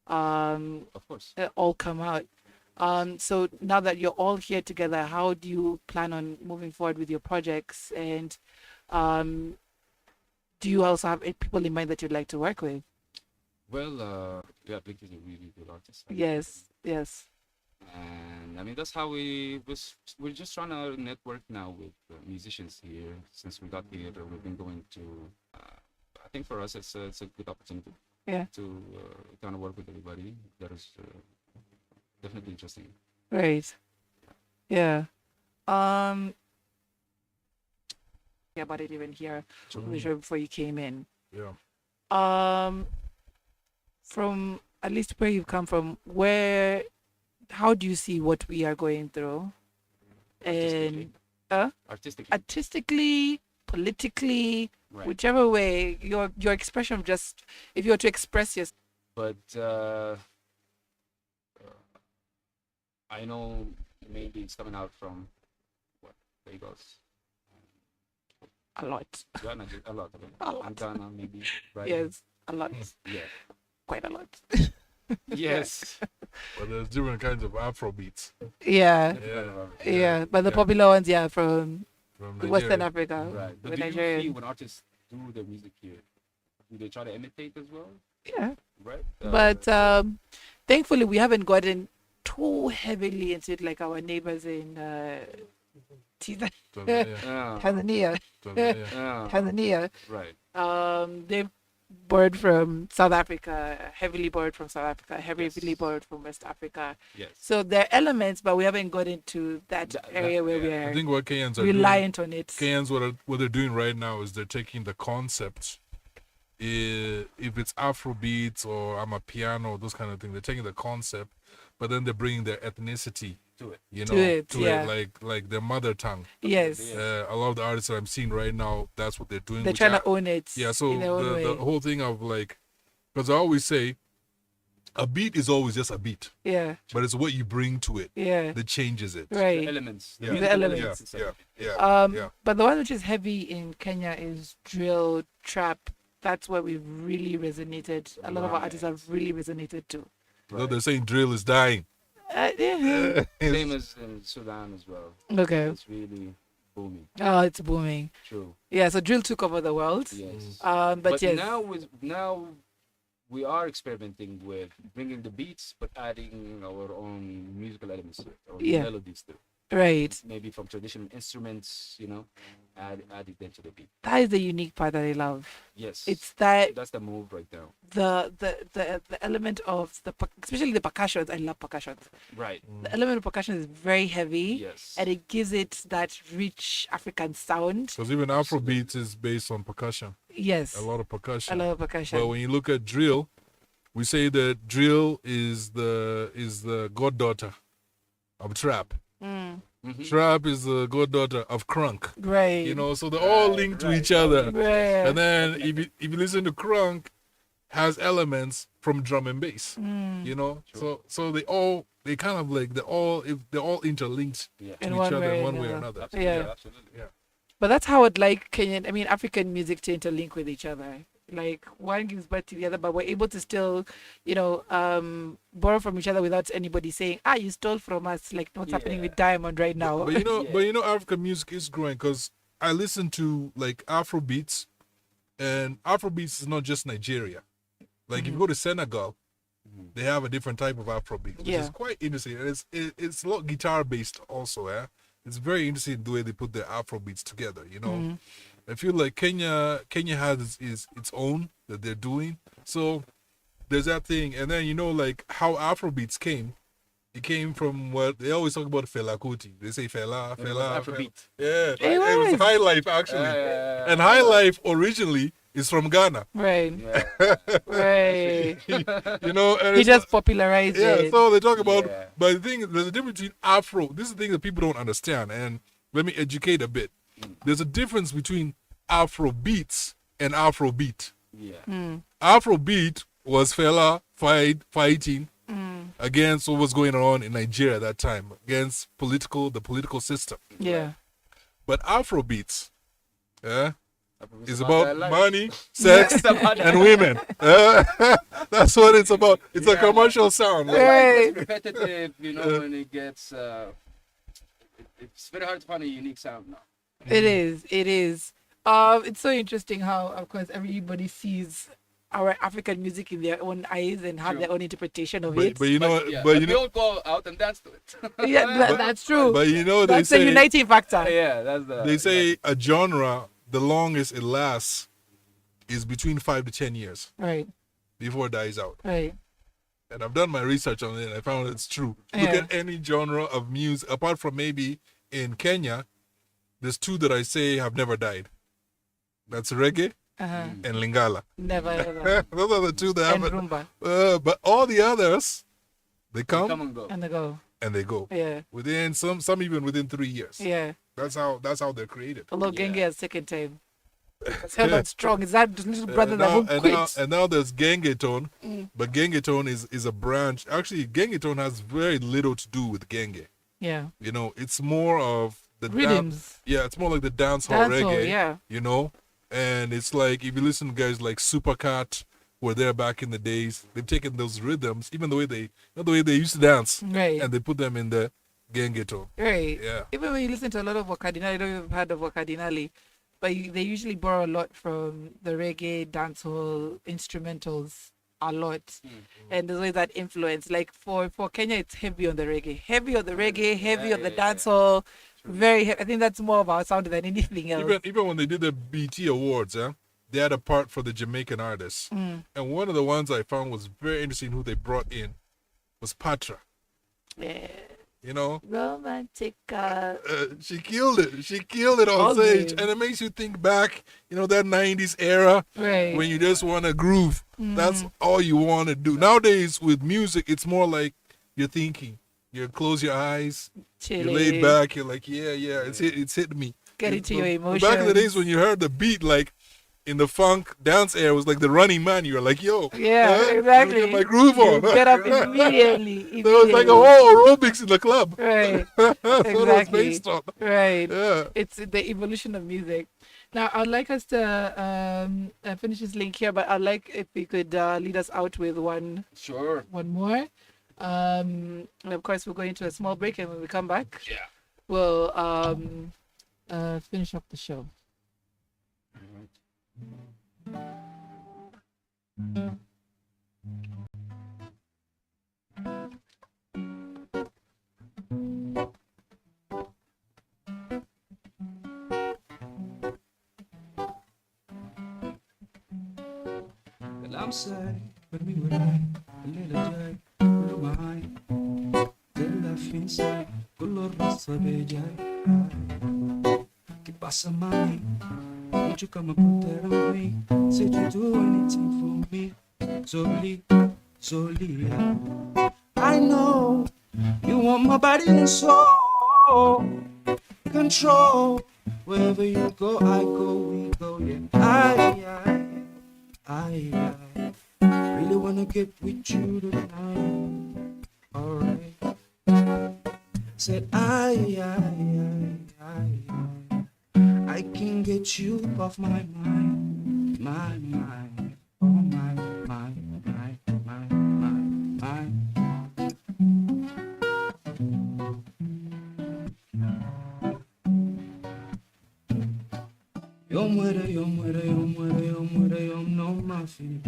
of course all come out. So now that you're all here together, how do you plan on moving forward with your projects? And do you also have people in mind that you'd like to work with? Well, yeah, Blink is a really good artist. Yes, yes. And I mean, that's how we're just trying to network now with musicians here. Since we got here, we've been going to, I think for us, it's a good opportunity. Yeah. To kind of work with everybody. That is definitely interesting. Right. Yeah. Yeah, about it even here. Before you came in. Yeah. From at least where you've come from, how do you see what we are going through? And artistically, politically, right. Whichever way, your expression of just, if you were to express yourself. But I know mainly it's coming out from what? Lagos. A lot. Yeah, no, a lot. A lot. And Ghana, maybe. Right? Yes, a lot. Yeah. Quite a lot. Yes. But there's different kinds of Afro beats. Yeah. Yeah. Yeah. But the popular ones, yeah, from Nigeria. Western Africa. Right. But the do you Nigerian. feel when artists do their music here, do they try to imitate as well? Yeah. Right. But thankfully, we haven't gotten too heavily into it like our neighbors in Tanzania. Tanzania. Right. They've borrowed from South Africa, heavily borrowed from South Africa, heavily borrowed from West Africa. Yes. So there are elements, but we haven't got into that area where we are I think what Kenyans are reliant doing, on it. Kenyans, what they're doing right now is they're taking the concept. If it's Afro beats or Amapiano, those kind of things, they're taking the concept, but then they're bringing their ethnicity to it. You To know, it, yeah. like their mother tongue. Yes. A lot of the artists that I'm seeing right now, that's what they're doing. They're which trying to own it Yeah. So in their own way. the whole thing of like, because I always say, a beat is always just a beat. Yeah. But it's what you bring to it. Yeah. That changes it. Right. The elements. Yeah. The elements. Yeah. But the one which is heavy in Kenya is drill, trap. That's where we've really resonated. A lot of our artists have really resonated too. Though they're saying drill is dying. Yeah. Same as in Sudan as well. Okay. It's really booming. Oh, it's booming. True. Yeah, so drill took over the world. Yes. But yes. Now we are experimenting with bringing the beats, but adding our own musical elements to it, or melodies to it. Right. Maybe from traditional instruments, adding them to the beat. That is the unique part that I love. Yes. It's that that's the move right now. The element of especially the percussions. I love percussions. Right. The element of percussion is very heavy. Yes. And it gives it that rich African sound. Because even Afrobeats is based on percussion. Yes. A lot of percussion. A lot of percussion. But when you look at drill, we say that drill is the goddaughter of trap. Trap is the goddaughter of crunk. Right. You know, so they're all linked to each other. Right. And then if you listen to crunk, has elements from drum and bass. You know, so they kind of like they're all interlinked to each other in one way or another. Yeah. Absolutely. Yeah. But that's how I'd like African music to interlink with each other. Like one gives birth to the other, but we're able to still, borrow from each other without anybody saying, you stole from us, like what's happening with Diamond right now. But African music is growing because I listen to like Afro beats, and Afro beats is not just Nigeria. Like if you go to Senegal, they have a different type of Afro beat, which is quite interesting. And it's a lot guitar based also. It's very interesting the way they put their Afro beats together. You know, I feel like Kenya has its own that they're doing. So there's that thing, and then like how Afro beats came. It came from what they always talk about Fela Kuti. They say Fela. Afrobeat. Yeah, it was High Life actually, and High Life originally is from Ghana. Right. Right. And he just popularized it. Yeah, so they talk about, but the thing, there's a difference between Afro. This is the thing that people don't understand, and let me educate a bit. There's a difference between Afro beats and Afro beat. Yeah. Afro beat was Fela fighting against what was going on in Nigeria at that time, against the political system. Yeah. But Afro beats, is about money, sex, and women. That's what it's about. It's a commercial sound. It's repetitive, when it gets. It's very hard to find a unique sound now. It is. It's so interesting how, of course, everybody sees our African music in their own eyes and have their own interpretation of it. But we all go out and dance to it. That's true. But that's the uniting factor. Yeah, that's the. They say a genre, the longest it lasts, is between 5 to 10 years. Right. Before it dies out. Right. And I've done my research on it, and I found it's true. Look at any genre of music, apart from maybe in Kenya. There's two that I say have never died. That's reggae and Lingala. Never ever. Those are the two that and haven't. Rumba. But all the others, they come and go. And they go. And they go. Yeah. Within some even within 3 years. Yeah. That's how they're created. Although Genge has taken time. It's held on strong. Is that little brother that won't quit? And now there's Gengetone, but Gengetone is a branch. Actually, Gengetone has very little to do with Genge. Yeah. You know, it's more of the Rhythms. yeah, it's more like the dancehall reggae. Yeah. You know, and it's like if you listen to guys like Supercat, who were there back in the days, they've taken those rhythms, even the way they used to dance, Right. and they put them in the gengeto. Right. Yeah. Even when you listen to a lot of Wakadinali, I don't know if you've heard of Wakadinali, but they usually borrow a lot from the reggae, dancehall, instrumentals, a lot. And there's always that influence. Like for Kenya, it's heavy on the reggae, heavy on the dancehall. Very I think that's more of our sound than anything else. Even when they did the BT Awards, they had a part for the Jamaican artists. And one of the ones I found was very interesting who they brought in was Patra. Yeah. You know? Romantic. She killed it. She killed it on stage. And it makes you think back, you know, that 90s era when you just want to groove. That's all you want to do. Nowadays, with music, it's more like you're thinking. You close your eyes, you're laid back, you're like, yeah, it's hit me. Get into your emotions. Back in the days when you heard the beat, like in the funk dance era, was like the Running Man. You were like, yo, exactly. Get my groove on. Get up immediately. So it's like a whole aerobics in the club. Right. That's what it was Exactly. based on. Right. Yeah. It's the evolution of music. Now, I'd like us to finish this link here, but I'd like if we could lead us out with one more. And of course, we'll go into a small break, and when we come back, we'll finish up the show. كلام ساي برمي وراي الليلة جاي كله معاي دلة في انساي كل الرصة بيجاي ¿Qué pasa, mami? Won't you come and put that on me? Said you do anything for me. Zoli, yeah. I know you want my body and soul. Control. Wherever you go, I go, we go, yeah. I really wanna get with you tonight. Alright. Said I can get you off my mind. My mind. Oh my. Yo muere, no my feet.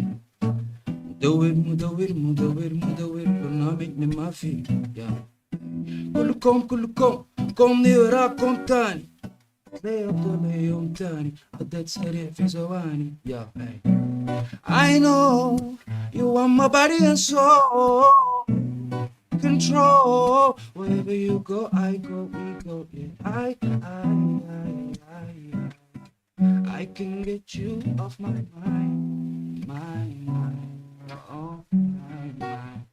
Do it, you're not make me my feet. Yeah. Kom nu rakontani. Leo tani, adet sere fizawani. Yeah, hey. I know you want my body and soul. Control. Wherever you go, I go, we go. Yeah. I can get you off my mind. My mind. Oh, my mind.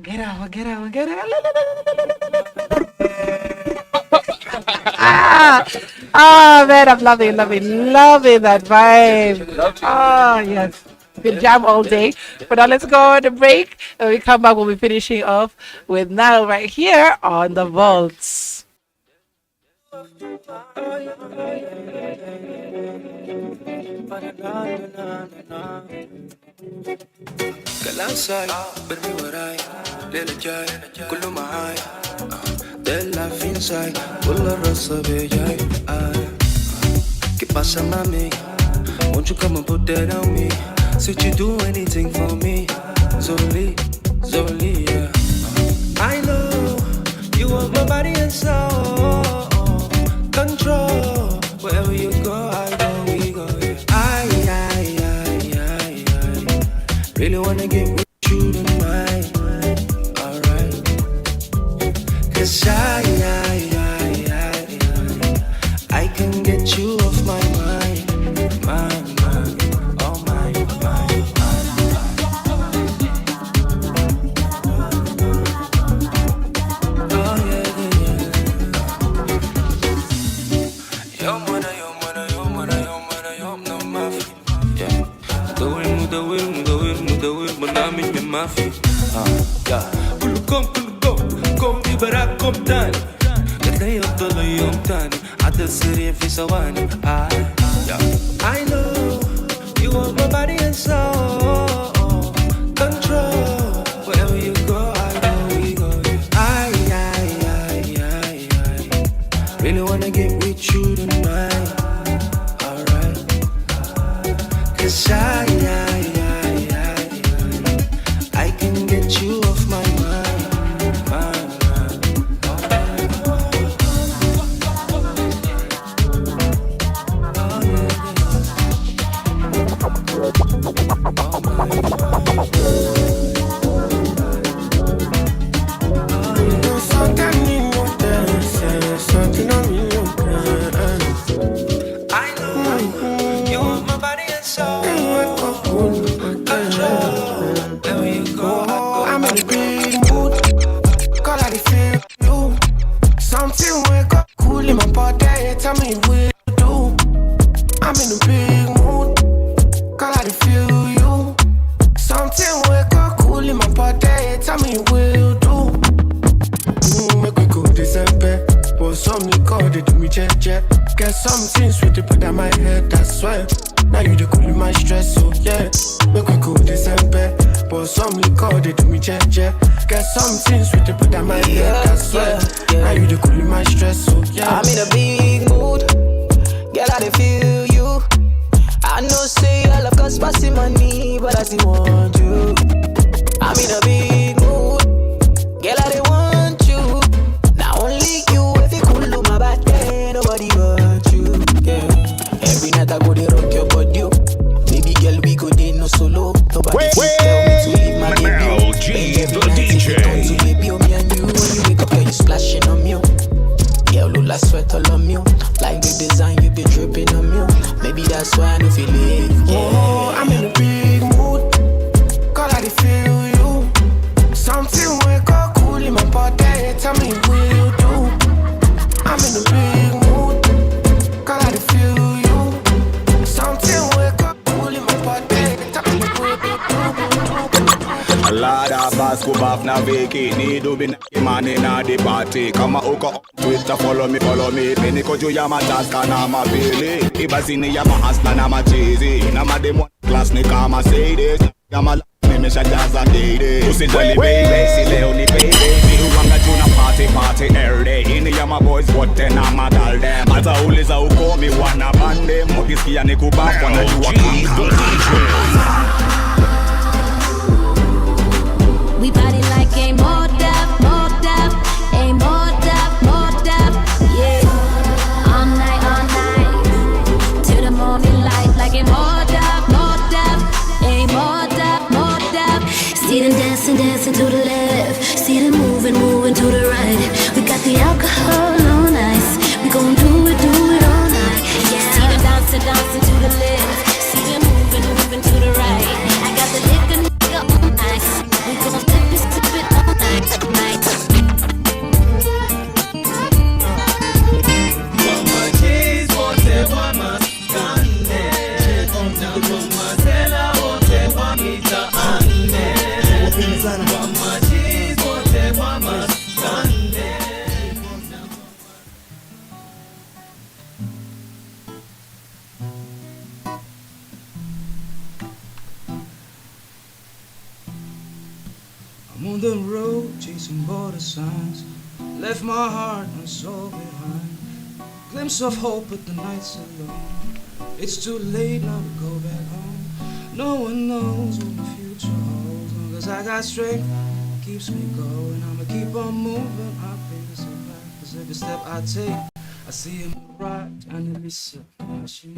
Get out. Man, I'm loving that vibe. Yes. Been jam all day. But now let's go on a break. When we come back, we'll be finishing off with Now right here on the Vaults. كلام ساي برمي وراي ليلة جاي كله معاي دلة في انساي كل الرصة بيجاي ¿Qué pasa, mami? Won't you come and put that on me? Said you do anything for me. Zoli, yeah. I know you want my body and soul. Control. Wherever you go, I go, we go. Really wanna get with you tonight. Alright. 'Cause I can get you off my mind. Oh my mind. Oh yeah. ما في يا كلكم يبرا كم تاني لكي يفضل يوم تاني عدى سريع في ثواني I know you want my body and soul control wherever you go I go we go I really wanna get with you tonight alright 'cause I can get you off my mind Something wake up cool in my body, tell me what to do. I'm in a big mood, girl, I feel you. Something wake up cool in my body, tell me what to do. Make we go December, but some liquor they do me jet. Get something sweet to put on my head, that's why. Now you the cool in my stress, so yeah. Make we go December, but some liquor they do me jet. Get something sweet to put on my head, that's why. Now you the cool in my stress, so yeah. I'm in a big mood, girl, I dey feel you. I know say I love cause passing money, but I still want you. I'm in a big mood, girl, I dey want you. Now only you, if you cool on my back, yeah, nobody but you, yeah. Every night I go dey rock your body, baby girl, we go dey no solo. Nobody tell me to leave my baby. Every night if you come to baby, me and you, when you wake up, girl, you splashing on me. Girl, look like sweat all on me. Like the design, you be dripping on me. Maybe that's why I don't feel it. Yeah. Oh, I'm in a big mood, girl, I feel you. Something wake up cool in my body, tell me what you do. I'm in a big mood, girl, I feel you. Something wake up cool in my body, tell me what you do. A lot of us go back na vacate. Need to be man in the party. Come on, on Twitter, follow me. Penny kojo ya ma taska na ma pele. Ibazini ya ma hasta na ma cheesy. Na ma demo class ni kama say this. Ya ma me shajaza dede. Pussy jelly baby, si leo ni baby. Mi huanga juna party early. Ini ya ma boys wote na ma dal dem. Ata uliza uko mi wana bande. Mokisikia ni kubaf wanajua kama. We party like ain't more up, ain't more up, yeah. All night, till the morning light, like ain't more up, ain't more up. See them dancing to the left, see them moving to the right. We got the alcohol on ice, we gon' do it all night, yeah. See them dancing to the left, see them moving to the right. I got the liquor on ice, we gon' sip it all night. Mama cheese, whatever must stand there. Mama Zella, whatever meter and there. Mama cheese, whatever must stand there. I'm on the road chasing border signs. Left my heart and soul behind. Glimpse of hope but the night's alone. It's too late now to go back home. No one knows what the future holds. Long as I got strength, keeps me going. I'ma keep on moving, I think it's alright. 'Cause every step I take, I see him right and listen. Mashi.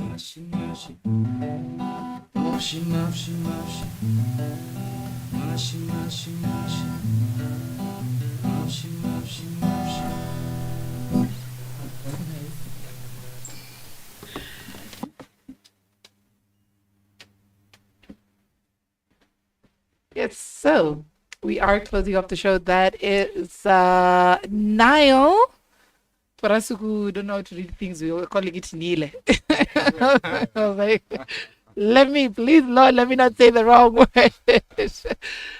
Yes, so we are closing off the show. That is Nile. For us who don't know how to read things, we were calling it Nile. Let me, please, Lord, let me not say the wrong word.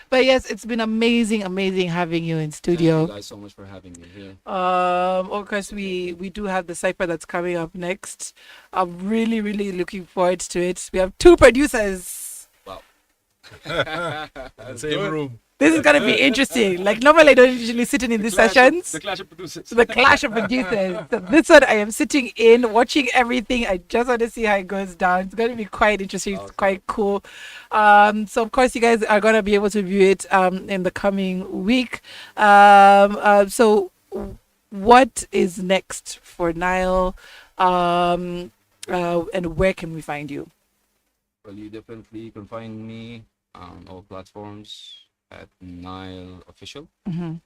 But yes, it's been amazing having you in studio. Thank you guys so much for having me here. Of course, we do have the cipher that's coming up next. I'm really looking forward to it. We have 2 producers. Wow. Same room. This is gonna be interesting. Like normally I don't usually sit in these sessions. The clash of producers. The clash of producers. So this one I am sitting in, watching everything. I just want to see how it goes down. It's gonna be quite interesting. It's quite cool. So of course you guys are gonna be able to view it in the coming week. So what is next for Nile? And where can we find you? Well, you definitely can find me on all platforms at Nile Official. And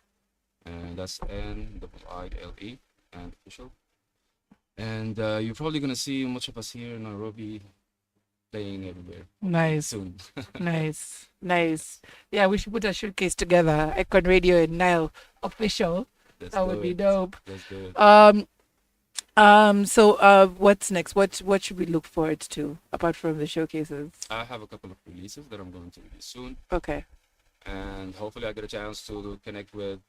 that's NIILE and official. And you're probably gonna see much of us here in Nairobi playing everywhere. Nice. Soon. Nice. Yeah, we should put a showcase together. Icon Radio and Nile Official. That would be dope. Let's do it. So what's next? What should we look forward to apart from the showcases? I have a couple of releases that I'm going to release soon. Okay. And hopefully I get a chance to connect with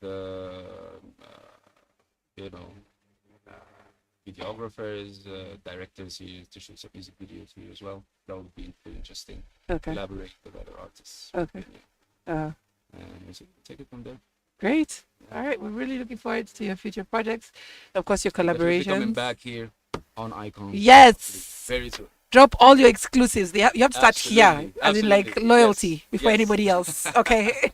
videographers, directors here to shoot some music videos here as well. That would be pretty interesting. Okay. Collaborate with other artists. Okay. And we'll take it from there. Great. All right. We're really looking forward to your future projects. Of course, your Definitely collaborations. coming back here on Icon. Yes. Very soon. Drop all your exclusives. You have to start here, Absolutely. as in like Absolutely. loyalty Yes. before Yes. anybody else. Okay.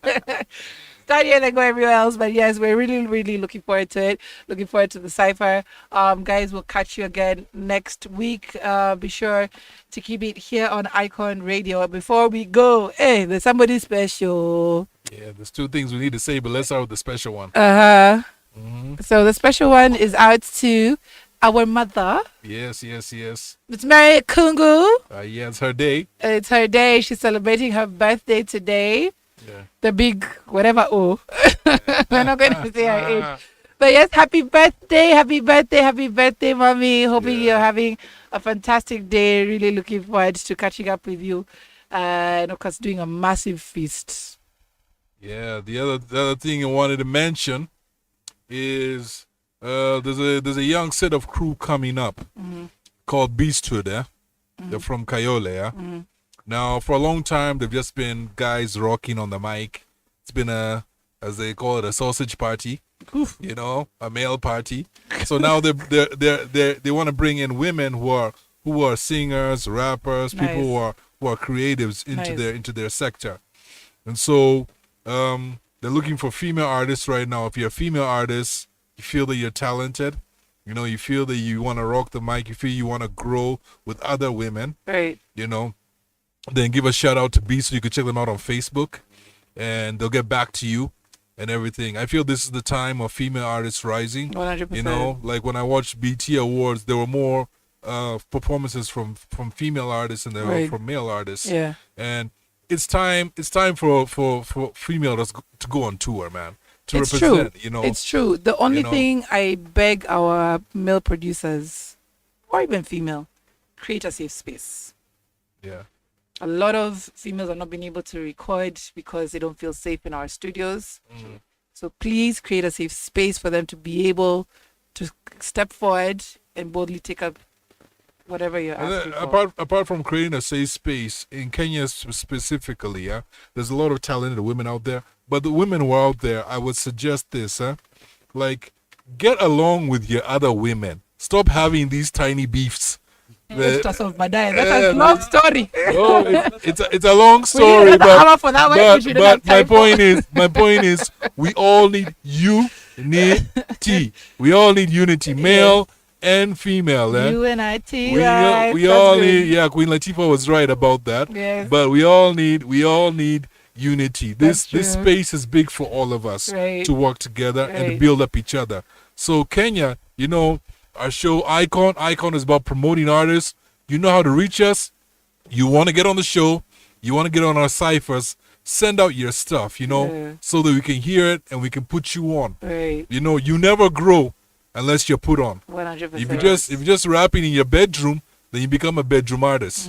Start here and then go everywhere else. But yes, we're really looking forward to it. Looking forward to the cipher. Guys, we'll catch you again next week. Be sure to keep it here on Icon Radio. Before we go, hey, there's somebody special. Yeah, there's 2 things we need to say, but let's start with the special one. So the special one is out to our mother. Yes. It's Mary Kungu. Yeah, it's her day. It's her day. She's celebrating her birthday today. Yeah. The big whatever O. We're not going to say her age. But yes, happy birthday, mommy. Hoping you're having a fantastic day. Really looking forward to catching up with you. And of course, doing a massive feast. Yeah, the other thing I wanted to mention is there's a young set of crew coming up called Beasthood. They're from Kayole. Now, for a long time, they've just been guys rocking on the mic. It's been as they call it, a sausage party. You know, a male party. So now they want to bring in women who are singers, rappers, people who are creatives into their sector. And so they're looking for female artists right now. If you're a female artist, you feel that you're talented, you feel that you want to rock the mic, you feel you want to grow with other women, right? Then give a shout out to B, so you can check them out on Facebook, and they'll get back to you and everything. I feel this is the time of female artists rising. 100%. Like when I watched BT Awards, there were more performances from female artists than there were from male artists. Yeah. And it's time for females to go on tour, man. It's represent, true. It's true. The only thing I beg our male producers, or even female, create a safe space. Yeah. A lot of females are not being able to record because they don't feel safe in our studios. So please create a safe space for them to be able to step forward and boldly take up whatever you're asking for. Apart from creating a safe space, in Kenya specifically, there's a lot of talented women out there. But the women who are out there, I would suggest this, like, get along with your other women. Stop having these tiny beefs. That's a long story. Oh, it's a long story, but my point is, we all need unity. We all need unity, male and female. Unity. We all need. Yeah, Queen Latifah was right about that. Yes. But we all need unity. This space is big for all of us to work together and to build up each other. So Kenya, our show Icon is about promoting artists. You know how to reach us. You want to get on the show, you want to get on our ciphers, send out your stuff, so that we can hear it and we can put you on. Right. You never grow unless you're put on. 100%. If you're just rapping in your bedroom, then you become a bedroom artist.